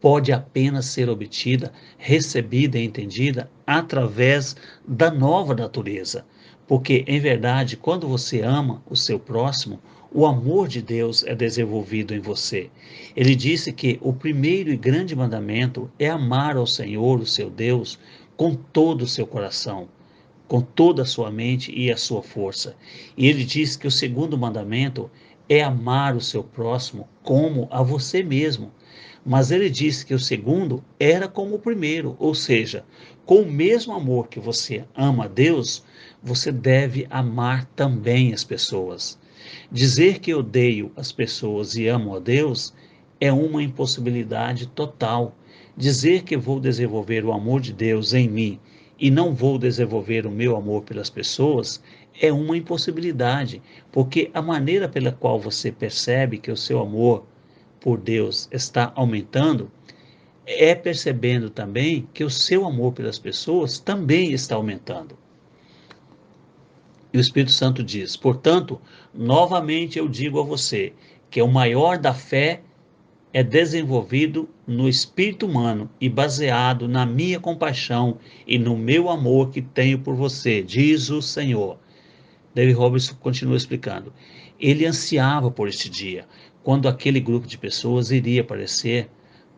pode apenas ser obtida, recebida e entendida através da nova natureza. Porque, em verdade, quando você ama o seu próximo, o amor de Deus é desenvolvido em você. Ele disse que o primeiro e grande mandamento é amar ao Senhor, o seu Deus, com todo o seu coração, com toda a sua mente e a sua força. E ele diz que o segundo mandamento é amar o seu próximo como a você mesmo. Mas ele disse que o segundo era como o primeiro, ou seja, com o mesmo amor que você ama a Deus, você deve amar também as pessoas. Dizer que odeio as pessoas e amo a Deus é uma impossibilidade total. Dizer que vou desenvolver o amor de Deus em mim e não vou desenvolver o meu amor pelas pessoas é uma impossibilidade, porque a maneira pela qual você percebe que o seu amor por Deus está aumentando é percebendo também que o seu amor pelas pessoas também está aumentando. E o Espírito Santo diz: portanto, novamente eu digo a você que o maior da fé é desenvolvido no espírito humano e baseado na minha compaixão e no meu amor que tenho por você, diz o Senhor. David Robertson continua explicando. Ele ansiava por este dia, quando aquele grupo de pessoas iria aparecer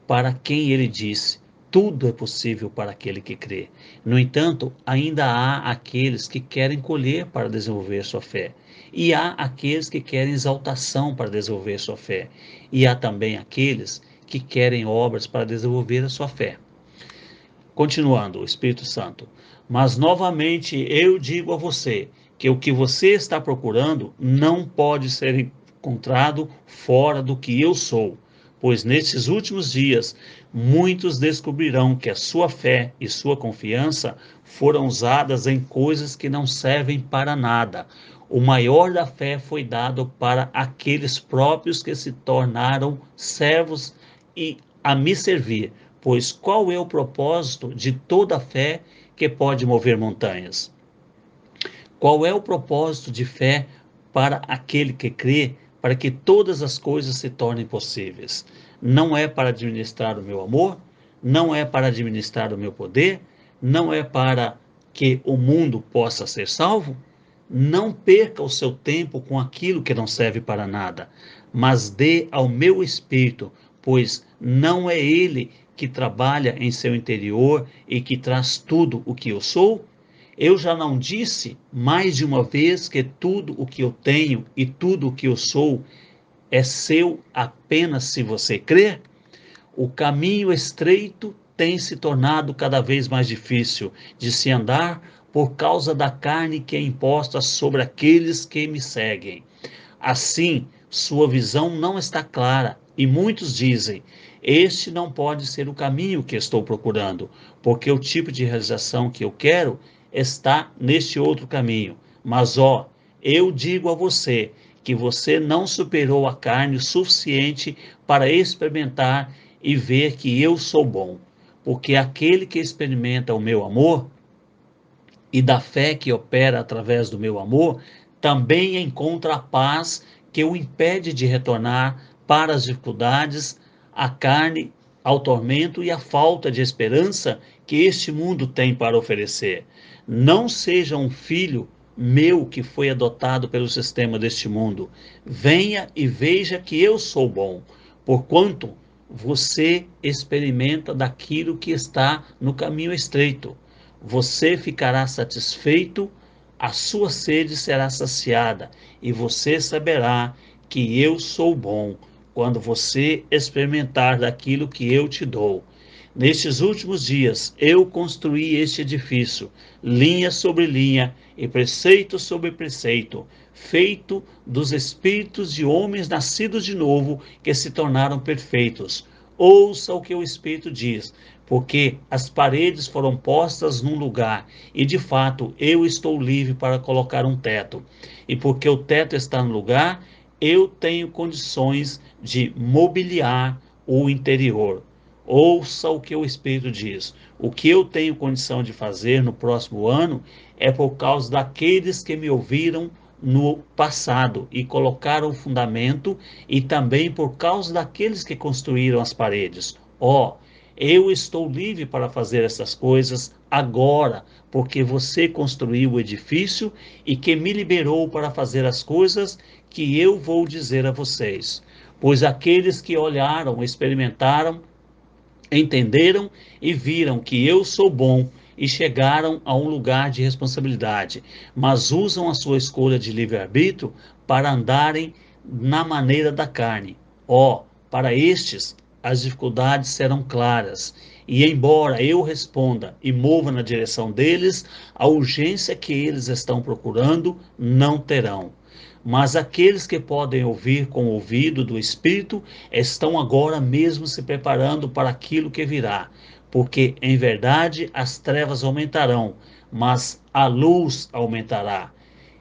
para quem ele disse: tudo é possível para aquele que crê. No entanto, ainda há aqueles que querem colher para desenvolver sua fé. E há aqueles que querem exaltação para desenvolver sua fé. E há também aqueles que querem obras para desenvolver a sua fé. Continuando, o Espírito Santo. Mas novamente eu digo a você que o que você está procurando não pode ser encontrado fora do que eu sou, pois nesses últimos dias muitos descobrirão que a sua fé e sua confiança foram usadas em coisas que não servem para nada. O maior da fé foi dado para aqueles próprios que se tornaram servos e a me servir. Pois qual é o propósito de toda a fé que pode mover montanhas? Qual é o propósito de fé para aquele que crê, para que todas as coisas se tornem possíveis? Não é para administrar o meu amor, não é para administrar o meu poder, não é para que o mundo possa ser salvo? Não perca o seu tempo com aquilo que não serve para nada, mas dê ao meu espírito, pois não é ele que trabalha em seu interior e que traz tudo o que eu sou? Eu já não disse mais de uma vez que tudo o que eu tenho e tudo o que eu sou é seu apenas se você crer? O caminho estreito tem se tornado cada vez mais difícil de se andar por causa da carne que é imposta sobre aqueles que me seguem. Assim, sua visão não está clara e muitos dizem: este não pode ser o caminho que estou procurando, porque o tipo de realização que eu quero está neste outro caminho. Mas ó, eu digo a você que você não superou a carne o suficiente para experimentar e ver que eu sou bom, porque aquele que experimenta o meu amor e da fé que opera através do meu amor, também encontra a paz que o impede de retornar para as dificuldades, a carne, ao tormento e à falta de esperança que este mundo tem para oferecer. Não seja um filho meu que foi adotado pelo sistema deste mundo. Venha e veja que eu sou bom, porquanto você experimenta daquilo que está no caminho estreito. Você ficará satisfeito, a sua sede será saciada, e você saberá que eu sou bom, quando você experimentar daquilo que eu te dou. Nestes últimos dias eu construí este edifício, linha sobre linha e preceito sobre preceito, feito dos espíritos de homens nascidos de novo que se tornaram perfeitos. Ouça o que o Espírito diz, porque as paredes foram postas num lugar e de fato eu estou livre para colocar um teto. E porque o teto está no lugar, eu tenho condições de mobiliar o interior. Ouça o que o Espírito diz. O que eu tenho condição de fazer no próximo ano é por causa daqueles que me ouviram no passado e colocaram o fundamento, e também por causa daqueles que construíram as paredes. Ó, eu estou livre para fazer essas coisas agora, porque você construiu o edifício e que me liberou para fazer as coisas que eu vou dizer a vocês. Pois aqueles que olharam, experimentaram, entenderam e viram que eu sou bom e chegaram a um lugar de responsabilidade, mas usam a sua escolha de livre-arbítrio para andarem na maneira da carne. Ó, para estes as dificuldades serão claras, e embora eu responda e mova na direção deles, a urgência que eles estão procurando não terão. Mas aqueles que podem ouvir com o ouvido do Espírito estão agora mesmo se preparando para aquilo que virá, porque em verdade as trevas aumentarão, mas a luz aumentará.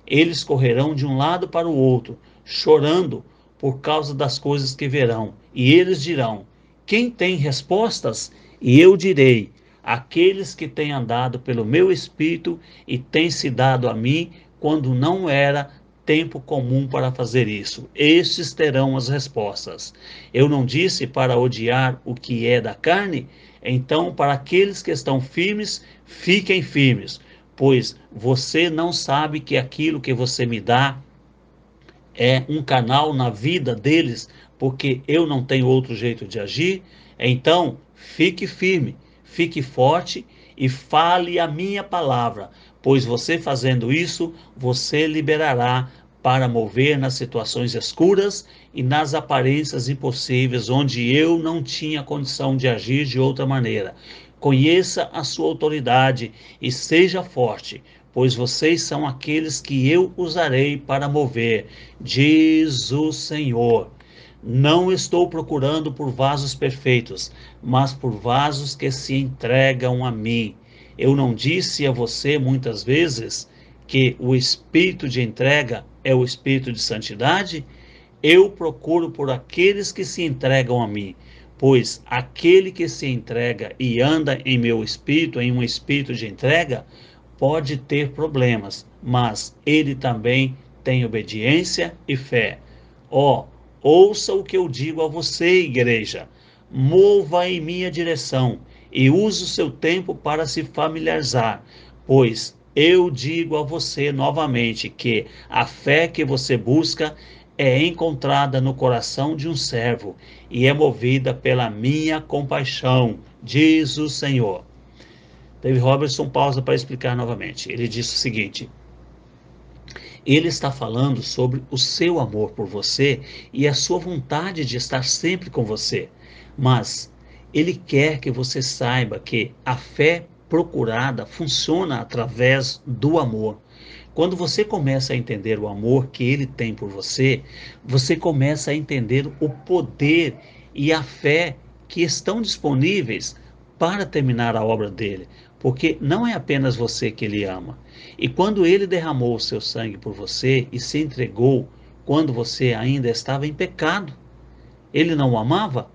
Eles correrão de um lado para o outro, chorando por causa das coisas que verão, e eles dirão: quem tem respostas? E eu direi: aqueles que têm andado pelo meu espírito e têm se dado a mim quando não era tempo comum para fazer isso. Estes terão as respostas. Eu não disse para odiar o que é da carne? Então, para aqueles que estão firmes, fiquem firmes, pois você não sabe que aquilo que você me dá é um canal na vida deles, porque eu não tenho outro jeito de agir. Então, fique firme, fique forte e fale a minha palavra, pois você fazendo isso, você liberará para mover nas situações escuras e nas aparências impossíveis, onde eu não tinha condição de agir de outra maneira. Conheça a sua autoridade e seja forte, pois vocês são aqueles que eu usarei para mover, diz o Senhor. Não estou procurando por vasos perfeitos, mas por vasos que se entregam a mim. Eu não disse a você muitas vezes que o espírito de entrega é o espírito de santidade? Eu procuro por aqueles que se entregam a mim, pois aquele que se entrega e anda em meu espírito, em um espírito de entrega, pode ter problemas, mas ele também tem obediência e fé. Ó, ouça o que eu digo a você, igreja. Mova em minha direção e use o seu tempo para se familiarizar, pois eu digo a você novamente que a fé que você busca é encontrada no coração de um servo e é movida pela minha compaixão, diz o Senhor. David Robertson pausa para explicar novamente. Ele diz o seguinte: ele está falando sobre o seu amor por você e a sua vontade de estar sempre com você, mas ele quer que você saiba que a fé procurada funciona através do amor. Quando você começa a entender o amor que ele tem por você, você começa a entender o poder e a fé que estão disponíveis para terminar a obra dele, porque não é apenas você que ele ama. E quando ele derramou o seu sangue por você e se entregou quando você ainda estava em pecado, ele não o amava?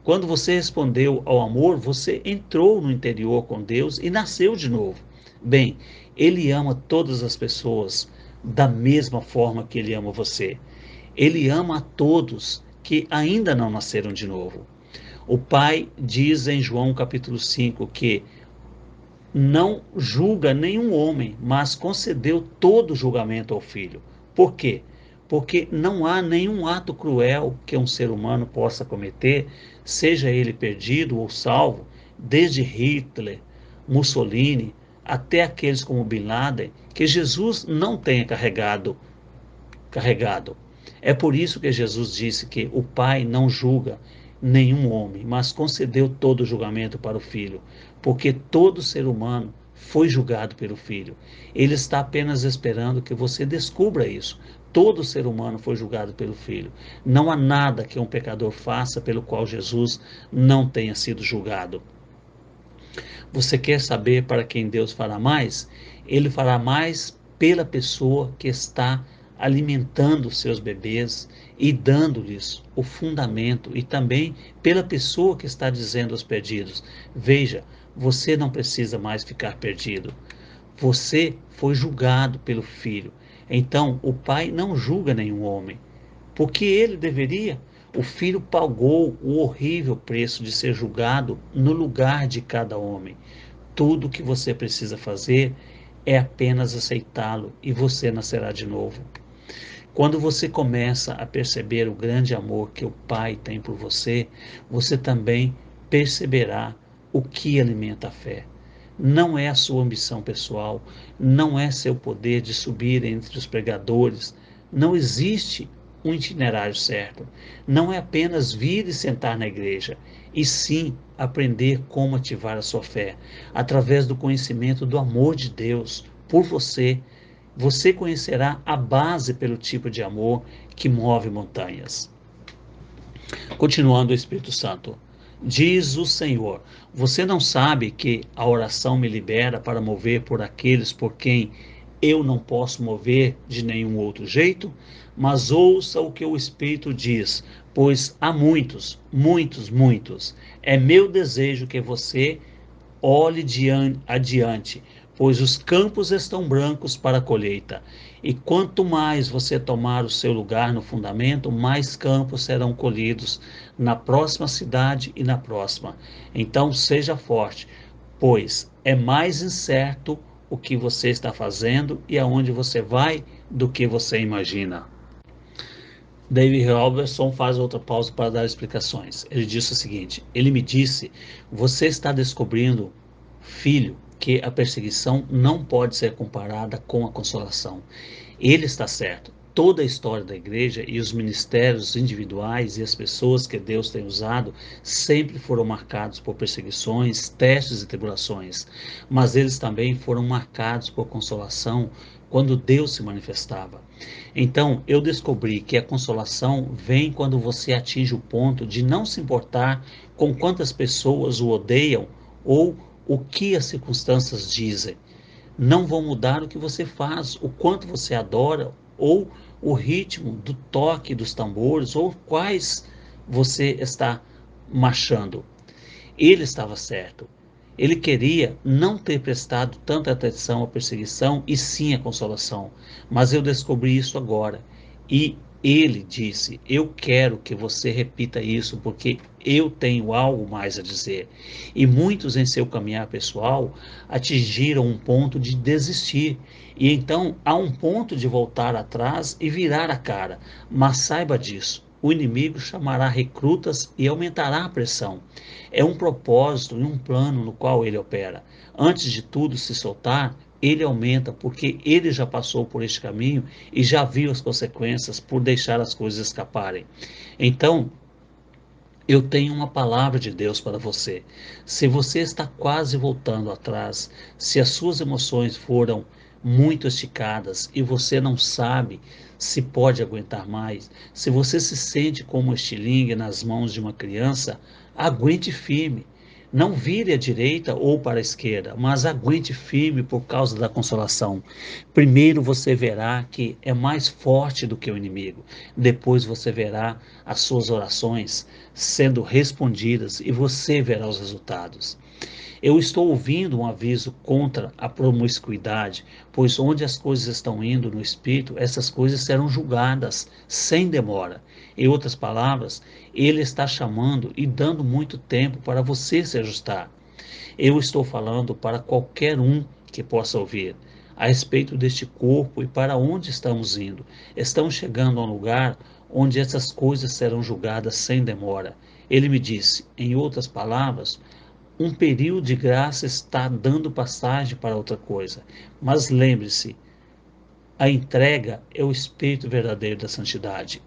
Quando você respondeu ao amor, você entrou no interior com Deus e nasceu de novo. Bem, ele ama todas as pessoas da mesma forma que ele ama você. Ele ama a todos que ainda não nasceram de novo. O Pai diz em João capítulo 5 que não julga nenhum homem, mas concedeu todo julgamento ao Filho. Por quê? Porque não há nenhum ato cruel que um ser humano possa cometer, seja ele perdido ou salvo, desde Hitler, Mussolini, até aqueles como Bin Laden, que Jesus não tenha carregado. É por isso que Jesus disse que o Pai não julga nenhum homem, mas concedeu todo o julgamento para o Filho, porque todo ser humano foi julgado pelo Filho. Ele está apenas esperando que você descubra isso. Todo ser humano foi julgado pelo Filho. Não há nada que um pecador faça pelo qual Jesus não tenha sido julgado. Você quer saber para quem Deus fará mais? Ele fará mais pela pessoa que está alimentando seus bebês e dando-lhes o fundamento, e também pela pessoa que está dizendo aos perdidos: veja, você não precisa mais ficar perdido. Você foi julgado pelo Filho. Então, o Pai não julga nenhum homem. Porque ele deveria? O Filho pagou o horrível preço de ser julgado no lugar de cada homem. Tudo o que você precisa fazer é apenas aceitá-lo e você nascerá de novo. Quando você começa a perceber o grande amor que o Pai tem por você, você também perceberá o que alimenta a fé. Não é a sua ambição pessoal, não é seu poder de subir entre os pregadores, não existe um itinerário certo. Não é apenas vir e sentar na igreja, e sim aprender como ativar a sua fé, através do conhecimento do amor de Deus por você. Você conhecerá a base pelo tipo de amor que move montanhas. Continuando o Espírito Santo. Diz o Senhor: você não sabe que a oração me libera para mover por aqueles por quem eu não posso mover de nenhum outro jeito? Mas ouça o que o Espírito diz, pois há muitos, muitos, muitos. É meu desejo que você olhe adiante, pois os campos estão brancos para a colheita. E quanto mais você tomar o seu lugar no fundamento, mais campos serão colhidos na próxima cidade e na próxima. Então seja forte, pois é mais incerto o que você está fazendo e aonde você vai do que você imagina. David Robertson faz outra pausa para dar explicações. Ele disse o seguinte: ele me disse, você está descobrindo, filho, que a perseguição não pode ser comparada com a consolação. Ele está certo. Toda a história da igreja e os ministérios individuais e as pessoas que Deus tem usado sempre foram marcados por perseguições, testes e tribulações, mas eles também foram marcados por consolação quando Deus se manifestava. Então, eu descobri que a consolação vem quando você atinge o ponto de não se importar com quantas pessoas o odeiam ou o que as circunstâncias dizem. Não vão mudar o que você faz, o quanto você adora, ou o ritmo do toque dos tambores, ou quais você está marchando. Ele estava certo. Ele queria não ter prestado tanta atenção à perseguição e sim à consolação. Mas eu descobri isso agora. E ele disse: eu quero que você repita isso, porque eu tenho algo mais a dizer. E muitos em seu caminhar pessoal atingiram um ponto de desistir. E então há um ponto de voltar atrás e virar a cara. Mas saiba disso. O inimigo chamará recrutas e aumentará a pressão. É um propósito e um plano no qual ele opera. Antes de tudo se soltar, ele aumenta, porque ele já passou por este caminho e já viu as consequências por deixar as coisas escaparem. Então, eu tenho uma palavra de Deus para você. Se você está quase voltando atrás, se as suas emoções foram muito esticadas e você não sabe se pode aguentar mais, se você se sente como um estilingue nas mãos de uma criança, aguente firme. Não vire à direita ou para a esquerda, mas aguente firme por causa da consolação. Primeiro você verá que é mais forte do que o inimigo. Depois você verá as suas orações sendo respondidas e você verá os resultados. Eu estou ouvindo um aviso contra a promiscuidade, pois onde as coisas estão indo no espírito, essas coisas serão julgadas sem demora. Em outras palavras, ele está chamando e dando muito tempo para você se ajustar. Eu estou falando para qualquer um que possa ouvir a respeito deste corpo e para onde estamos indo. Estamos chegando a um lugar onde essas coisas serão julgadas sem demora. Ele me disse, em outras palavras, um período de graça está dando passagem para outra coisa. Mas lembre-se, a entrega é o espírito verdadeiro da santidade.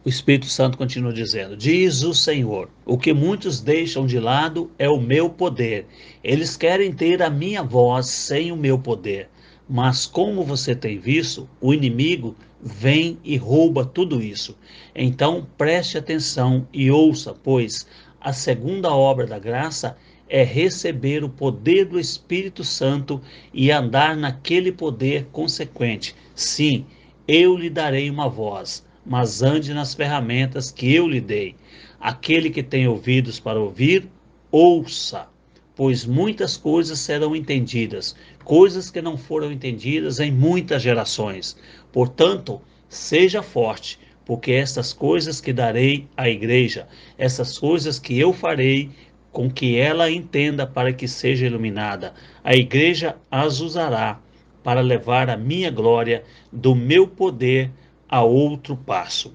O Espírito Santo continua dizendo: diz o Senhor, o que muitos deixam de lado é o meu poder. Eles querem ter a minha voz sem o meu poder. Mas como você tem visto, o inimigo vem e rouba tudo isso. Então preste atenção e ouça, pois a segunda obra da graça é receber o poder do Espírito Santo e andar naquele poder consequente. Sim, eu lhe darei uma voz, mas ande nas ferramentas que eu lhe dei. Aquele que tem ouvidos para ouvir, ouça, pois muitas coisas serão entendidas, coisas que não foram entendidas em muitas gerações. Portanto, seja forte, porque estas coisas que darei à igreja, essas coisas que eu farei com que ela entenda para que seja iluminada, a igreja as usará para levar a minha glória do meu poder a outro passo.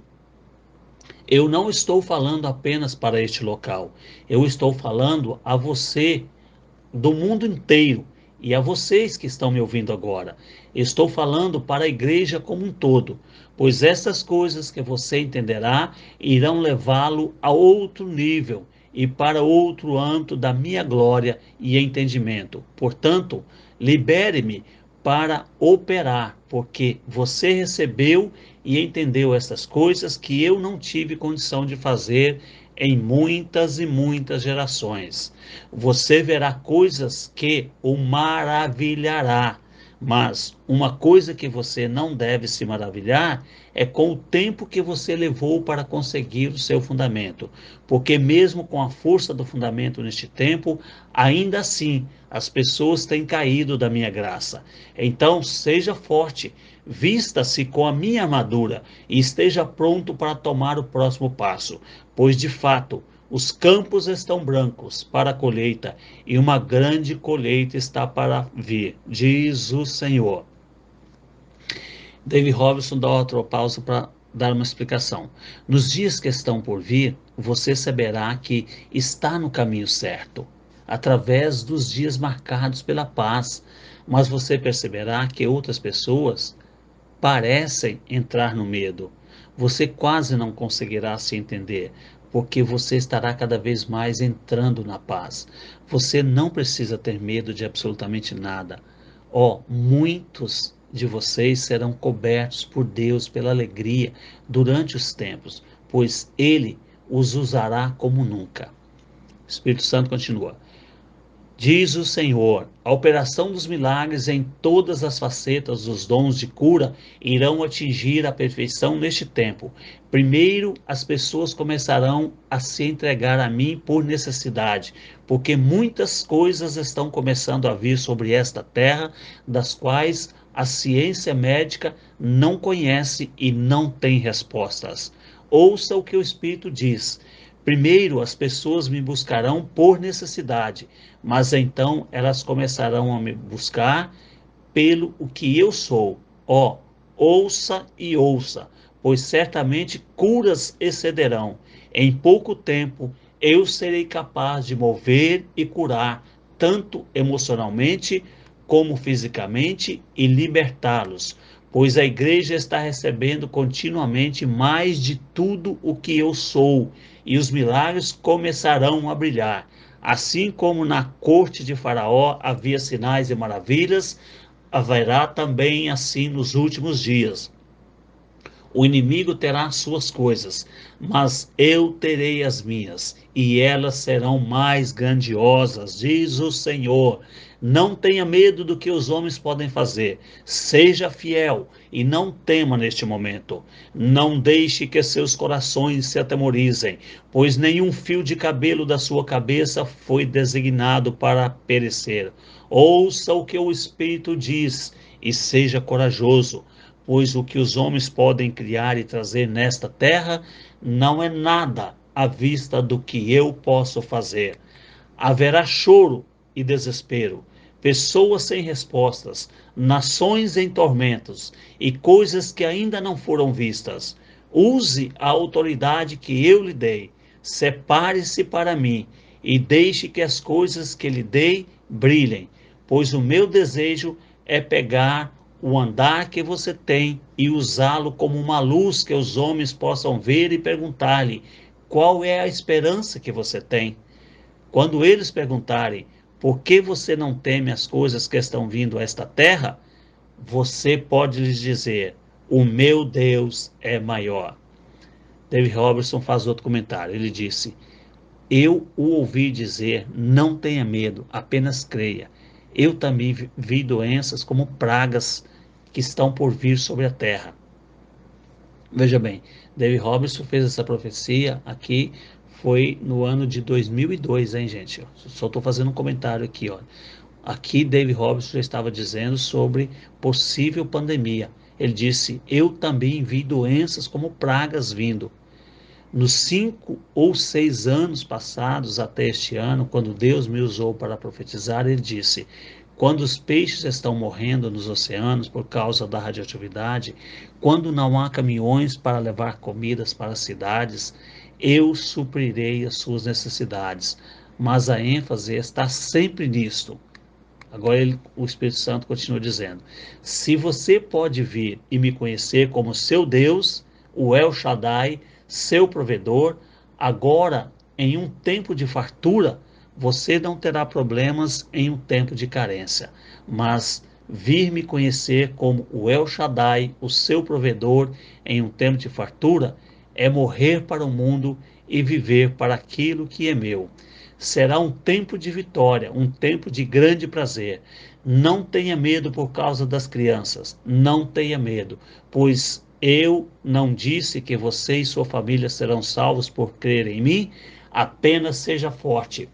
Eu não estou falando apenas para este local, eu estou falando a você do mundo inteiro e a vocês que estão me ouvindo agora. Estou falando para a igreja como um todo, pois essas coisas que você entenderá irão levá-lo a outro nível e para outro âmbito da minha glória e entendimento. Portanto, libere-me para operar, porque você recebeu e entendeu essas coisas que eu não tive condição de fazer em muitas e muitas gerações. Você verá coisas que o maravilhará, mas uma coisa que você não deve se maravilhar é com o tempo que você levou para conseguir o seu fundamento, porque mesmo com a força do fundamento neste tempo, ainda assim as pessoas têm caído da minha graça. Então seja forte, vista-se com a minha armadura e esteja pronto para tomar o próximo passo, pois de fato os campos estão brancos para a colheita e uma grande colheita está para vir, diz o Senhor. David Robinson dá outra pausa para dar uma explicação. Nos dias que estão por vir, você saberá que está no caminho certo, através dos dias marcados pela paz, mas você perceberá que outras pessoas parecem entrar no medo. Você quase não conseguirá se entender, porque você estará cada vez mais entrando na paz. Você não precisa ter medo de absolutamente nada. Muitos de vocês serão cobertos por Deus pela alegria durante os tempos, pois Ele os usará como nunca. O Espírito Santo continua. Diz o Senhor, a operação dos milagres em todas as facetas dos dons de cura irão atingir a perfeição neste tempo. Primeiro, as pessoas começarão a se entregar a mim por necessidade, porque muitas coisas estão começando a vir sobre esta terra, das quais a ciência médica não conhece e não tem respostas. Ouça o que o Espírito diz. Primeiro as pessoas me buscarão por necessidade, mas então elas começarão a me buscar pelo o que eu sou. Ouça e ouça, pois certamente curas excederão. Em pouco tempo eu serei capaz de mover e curar, tanto emocionalmente como fisicamente, e libertá-los, pois a igreja está recebendo continuamente mais de tudo o que eu sou, e os milagres começarão a brilhar. Assim como na corte de Faraó havia sinais e maravilhas, haverá também assim nos últimos dias. O inimigo terá suas coisas, mas eu terei as minhas, e elas serão mais grandiosas, diz o Senhor. Não tenha medo do que os homens podem fazer. Seja fiel e não tema neste momento. Não deixe que seus corações se atemorizem, pois nenhum fio de cabelo da sua cabeça foi designado para perecer. Ouça o que o Espírito diz e seja corajoso, pois o que os homens podem criar e trazer nesta terra não é nada à vista do que eu posso fazer. Haverá choro e desespero, pessoas sem respostas, nações em tormentos e coisas que ainda não foram vistas. Use a autoridade que eu lhe dei, separe-se para mim e deixe que as coisas que lhe dei brilhem, pois o meu desejo é pegar o andar que você tem e usá-lo como uma luz que os homens possam ver e perguntar-lhe: qual é a esperança que você tem? Quando eles perguntarem por que você não teme as coisas que estão vindo a esta terra, você pode lhes dizer: o meu Deus é maior. David Robertson faz outro comentário. Ele disse: eu o ouvi dizer, não tenha medo, apenas creia. Eu também vi doenças como pragas que estão por vir sobre a terra. Veja bem, David Robertson fez essa profecia aqui, foi no ano de 2002, hein, gente? Só estou fazendo um comentário aqui, ó. Aqui David Robertson já estava dizendo sobre possível pandemia. Ele disse: eu também vi doenças como pragas vindo. Nos 5 ou 6 anos passados até este ano, quando Deus me usou para profetizar, ele disse: quando os peixes estão morrendo nos oceanos por causa da radioatividade, quando não há caminhões para levar comidas para as cidades, eu suprirei as suas necessidades. Mas a ênfase está sempre nisto. Agora o Espírito Santo continua dizendo: se você pode vir e me conhecer como seu Deus, o El Shaddai, seu provedor, agora em um tempo de fartura, você não terá problemas em um tempo de carência. Mas vir me conhecer como o El Shaddai, o seu provedor, em um tempo de fartura, é morrer para o mundo e viver para aquilo que é meu. Será um tempo de vitória, um tempo de grande prazer. Não tenha medo por causa das crianças, não tenha medo, pois eu não disse que você e sua família serão salvos por crer em mim. Apenas seja forte,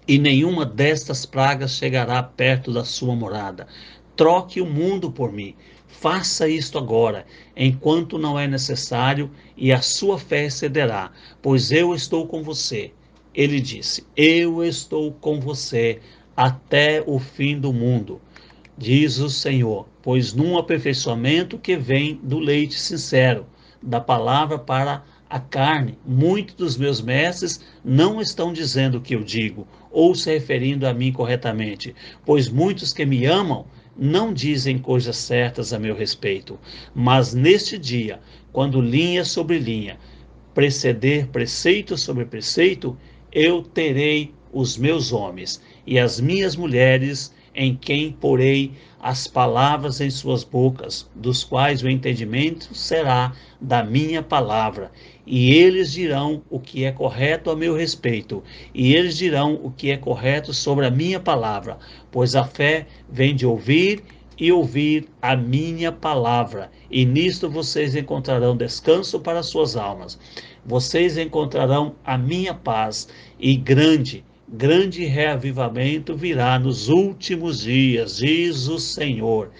e nenhuma destas pragas chegará perto da sua morada. Troque o mundo por mim. Faça isto agora, enquanto não é necessário, e a sua fé cederá, pois eu estou com você. Ele disse: eu estou com você até o fim do mundo, diz o Senhor, pois num aperfeiçoamento que vem do leite sincero, da palavra para a carne, muitos dos meus mestres não estão dizendo o que eu digo, ou se referindo a mim corretamente, pois muitos que me amam não dizem coisas certas a meu respeito. Mas neste dia, quando linha sobre linha preceder preceito sobre preceito, eu terei os meus homens e as minhas mulheres, em quem porei as palavras em suas bocas, dos quais o entendimento será da minha palavra. E eles dirão o que é correto a meu respeito, e eles dirão o que é correto sobre a minha palavra, pois a fé vem de ouvir e ouvir a minha palavra, e nisto vocês encontrarão descanso para suas almas. Vocês encontrarão a minha paz, e grande reavivamento virá nos últimos dias, diz o Senhor.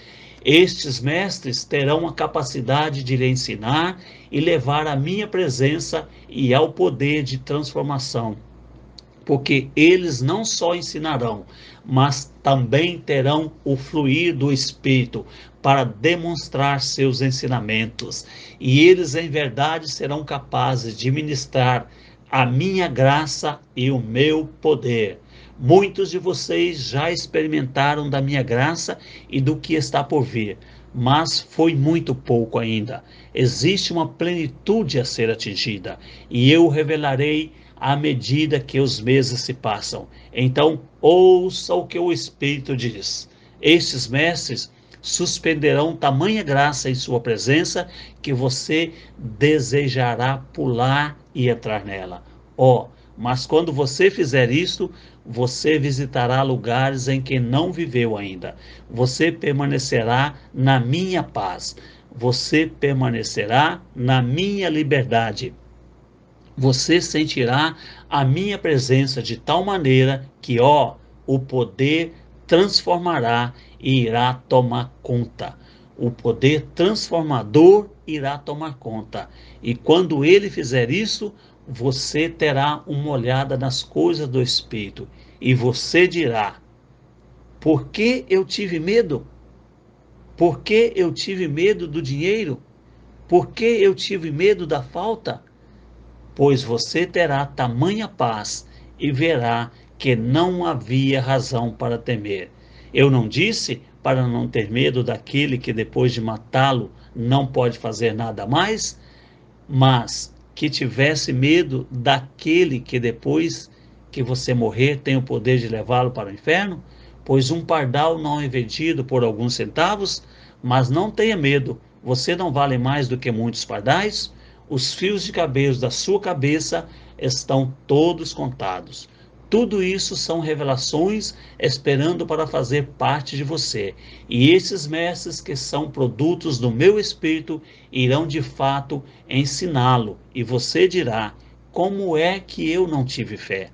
Estes mestres terão a capacidade de lhe ensinar e levar à minha presença e ao poder de transformação, porque eles não só ensinarão, mas também terão o fluir do Espírito para demonstrar seus ensinamentos. E eles, em verdade, serão capazes de ministrar a minha graça e o meu poder. Muitos de vocês já experimentaram da minha graça e do que está por vir, mas foi muito pouco ainda. Existe uma plenitude a ser atingida, e eu revelarei à medida que os meses se passam. Então, ouça o que o Espírito diz. Estes mestres suspenderão tamanha graça em sua presença que você desejará pular e entrar nela. Mas quando você fizer isto, você visitará lugares em que não viveu ainda. Você permanecerá na minha paz. Você permanecerá na minha liberdade. Você sentirá a minha presença de tal maneira que, o poder transformará e irá tomar conta. O poder transformador irá tomar conta. E quando ele fizer isso, você terá uma olhada nas coisas do Espírito. E você dirá: por que eu tive medo? Por que eu tive medo do dinheiro? Por que eu tive medo da falta? Pois você terá tamanha paz e verá que não havia razão para temer. Eu não disse para não ter medo daquele que depois de matá-lo não pode fazer nada mais, mas que tivesse medo daquele que depois que você morrer tem o poder de levá-lo para o inferno? Pois um pardal não é vendido por alguns centavos, mas não tenha medo, você não vale mais do que muitos pardais? Os fios de cabelo da sua cabeça estão todos contados. Tudo isso são revelações esperando para fazer parte de você. E esses mestres que são produtos do meu espírito irão de fato ensiná-lo. E você dirá: como é que eu não tive fé?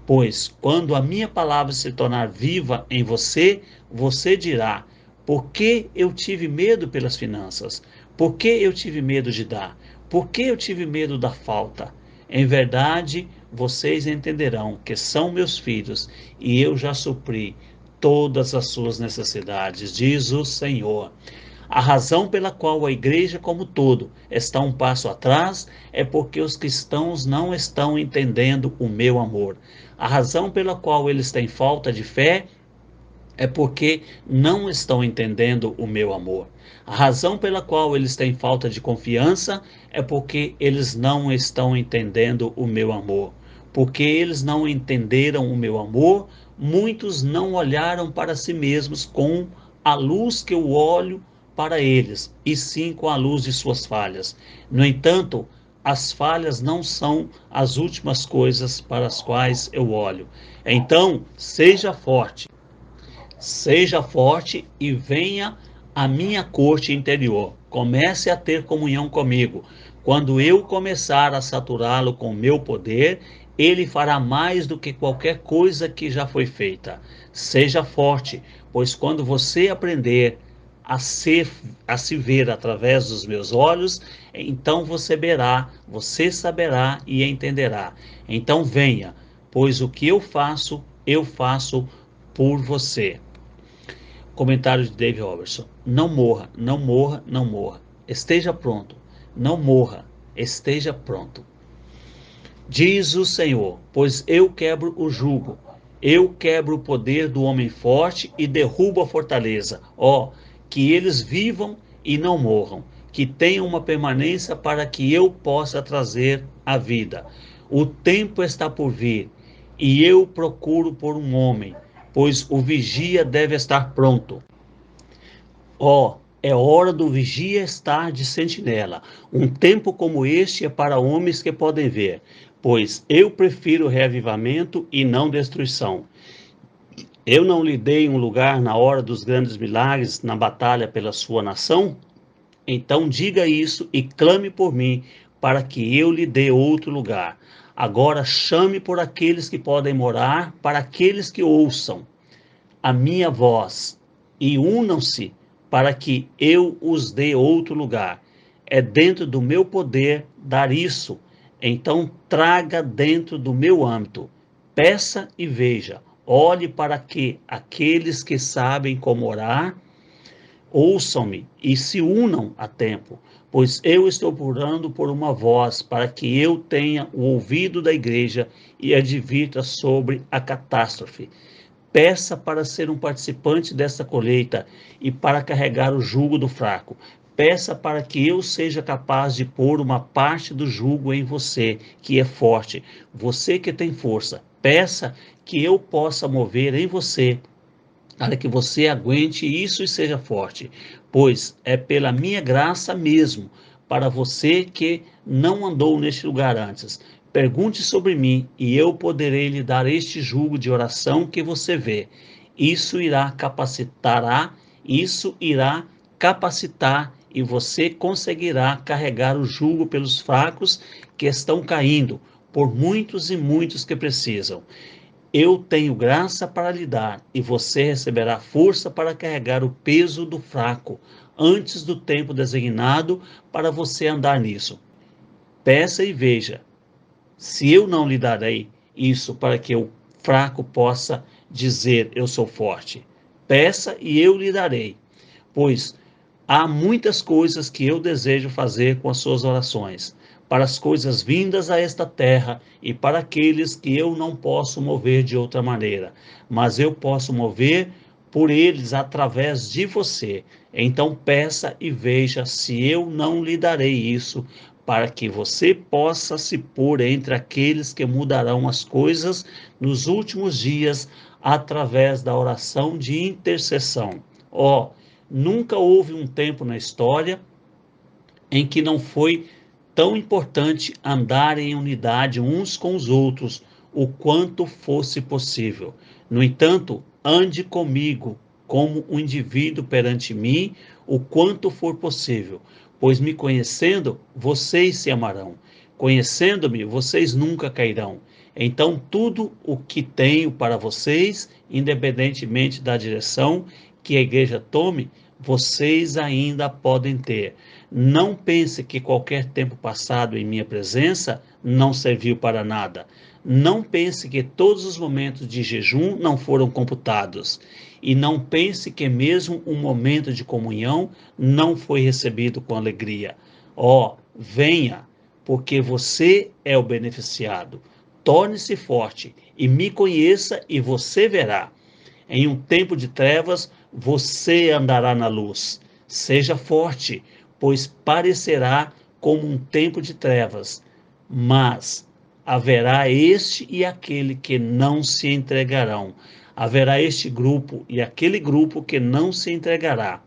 Pois quando a minha palavra se tornar viva em você, você dirá: Por que eu tive medo pelas finanças? Por que eu tive medo de dar? Por que eu tive medo da falta? Em verdade, vocês entenderão que são meus filhos e eu já supri todas as suas necessidades, diz o Senhor. A razão pela qual a igreja como todo está um passo atrás é porque os cristãos não estão entendendo o meu amor. A razão pela qual eles têm falta de fé é porque não estão entendendo o meu amor. A razão pela qual eles têm falta de confiança é porque eles não estão entendendo o meu amor. Porque eles não entenderam o meu amor, muitos não olharam para si mesmos com a luz que eu olho para eles, e sim com a luz de suas falhas. No entanto, as falhas não são as últimas coisas para as quais eu olho. Então, seja forte e venha à minha corte interior. Comece a ter comunhão comigo. Quando eu começar a saturá-lo com meu poder, ele fará mais do que qualquer coisa que já foi feita. Seja forte, pois quando você aprender a se ver através dos meus olhos, então você verá, você saberá e entenderá. Então venha, pois o que eu faço por você. Comentário de Dave Robertson. Não morra, não morra, não morra. Esteja pronto. Não morra, esteja pronto. Diz o Senhor, pois eu quebro o jugo. Eu quebro o poder do homem forte e derrubo a fortaleza. Ó, que eles vivam e não morram, que tenham uma permanência para que eu possa trazer a vida. O tempo está por vir e eu procuro por um homem, pois o vigia deve estar pronto. Ó, é hora do vigia estar de sentinela. Um tempo como este é para homens que podem ver, pois eu prefiro reavivamento e não destruição. Eu não lhe dei um lugar na hora dos grandes milagres na batalha pela sua nação? Então diga isso e clame por mim, para que eu lhe dê outro lugar. Agora chame por aqueles que podem morar, para aqueles que ouçam a minha voz e unam-se para que eu os dê outro lugar. É dentro do meu poder dar isso. Então traga dentro do meu âmbito. Peça e veja. Olhe para que aqueles que sabem como orar ouçam-me e se unam a tempo, pois eu estou orando por uma voz para que eu tenha o ouvido da igreja e advirta sobre a catástrofe. Peça para ser um participante dessa colheita e para carregar o jugo do fraco. Peça para que eu seja capaz de pôr uma parte do jugo em você, que é forte, você que tem força. Peça que eu possa mover em você, para que você aguente isso e seja forte, pois é pela minha graça mesmo, para você que não andou neste lugar antes. Pergunte sobre mim e eu poderei lhe dar este jugo de oração que você vê. Isso irá isso irá capacitar e você conseguirá carregar o jugo pelos fracos que estão caindo, por muitos e muitos que precisam. Eu tenho graça para lhe dar, e você receberá força para carregar o peso do fraco, antes do tempo designado para você andar nisso. Peça e veja, se eu não lhe darei isso para que o fraco possa dizer eu sou forte. Peça e eu lhe darei, pois há muitas coisas que eu desejo fazer com as suas orações, para as coisas vindas a esta terra e para aqueles que eu não posso mover de outra maneira, mas eu posso mover por eles através de você. Então peça e veja se eu não lhe darei isso, para que você possa se pôr entre aqueles que mudarão as coisas nos últimos dias através da oração de intercessão. Ó, nunca houve um tempo na história em que não foi tão importante andar em unidade uns com os outros, o quanto fosse possível. No entanto, ande comigo como um indivíduo perante mim, o quanto for possível, pois me conhecendo, vocês se amarão. Conhecendo-me, vocês nunca cairão. Então, tudo o que tenho para vocês, independentemente da direção que a igreja tome, vocês ainda podem ter. Não pense que qualquer tempo passado em minha presença não serviu para nada. Não pense que todos os momentos de jejum não foram computados. E não pense que mesmo um momento de comunhão não foi recebido com alegria. Venha, porque você é o beneficiado. Torne-se forte e me conheça e você verá. Em um tempo de trevas, você andará na luz. Seja forte, pois parecerá como um tempo de trevas, mas haverá este e aquele que não se entregarão. Haverá este grupo e aquele grupo que não se entregará.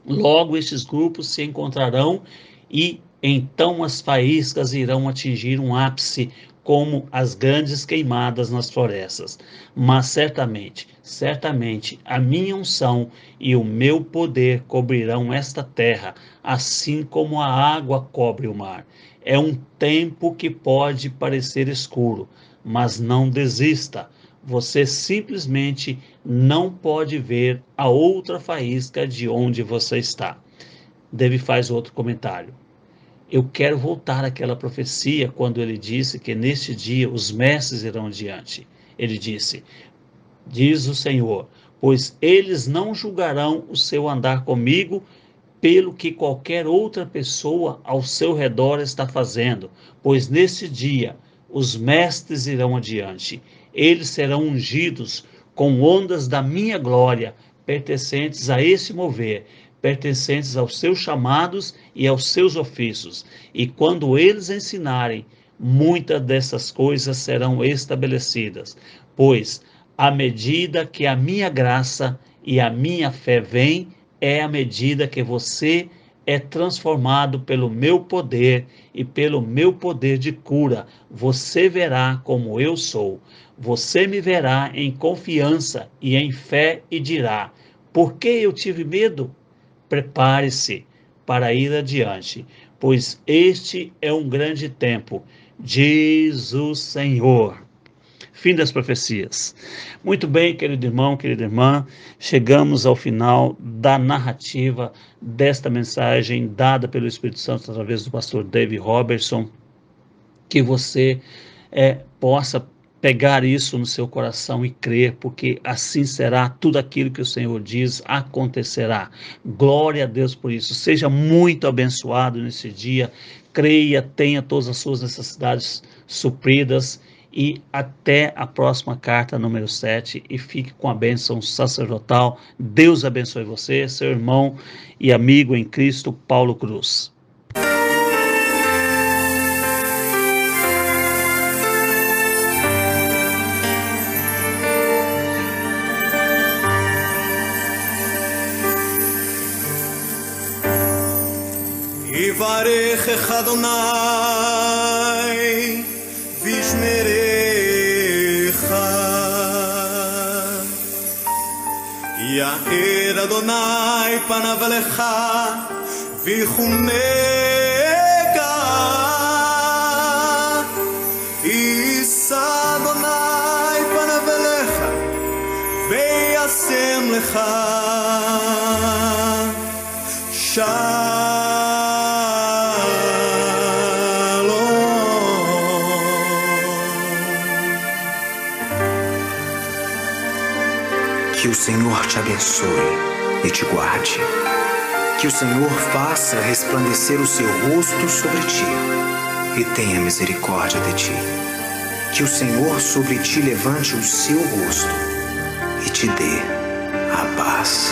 Logo estes grupos se encontrarão e então as faíscas irão atingir um ápice como as grandes queimadas nas florestas. Mas certamente a minha unção e o meu poder cobrirão esta terra, assim como a água cobre o mar. É um tempo que pode parecer escuro, mas não desista. Você simplesmente não pode ver a outra faísca de onde você está. Davi faz outro comentário. Eu quero voltar àquela profecia quando ele disse que neste dia os mestres irão adiante. Ele disse, diz o Senhor, pois eles não julgarão o seu andar comigo pelo que qualquer outra pessoa ao seu redor está fazendo, pois nesse dia os mestres irão adiante. Eles serão ungidos com ondas da minha glória, pertencentes a esse mover, pertencentes aos seus chamados e aos seus ofícios. E quando eles ensinarem, muitas dessas coisas serão estabelecidas, pois à medida que a minha graça e a minha fé vêm, é à medida que você é transformado pelo meu poder e pelo meu poder de cura. Você verá como eu sou. Você me verá em confiança e em fé e dirá, por que eu tive medo? Prepare-se para ir adiante, pois este é um grande tempo, diz o Senhor. Fim das profecias. Muito bem, querido irmão, querida irmã, chegamos ao final da narrativa desta mensagem dada pelo Espírito Santo através do pastor David Robertson. Que você possa pegar isso no seu coração e crer, porque assim será, tudo aquilo que o Senhor diz acontecerá. Glória a Deus por isso. Seja muito abençoado nesse dia, creia, tenha todas as suas necessidades supridas e até a próxima carta número 7 e fique com a bênção sacerdotal. Deus abençoe você, seu irmão e amigo em Cristo, Paulo Cruz. יברכך אדוני וישמרך, יאר אדוני פניו אליך ויחונך, יישא אדוני פניו אליך וישם לך Que o Senhor te abençoe e te guarde. Que o Senhor faça resplandecer o seu rosto sobre ti e tenha misericórdia de ti. Que o Senhor sobre ti levante o seu rosto e te dê a paz.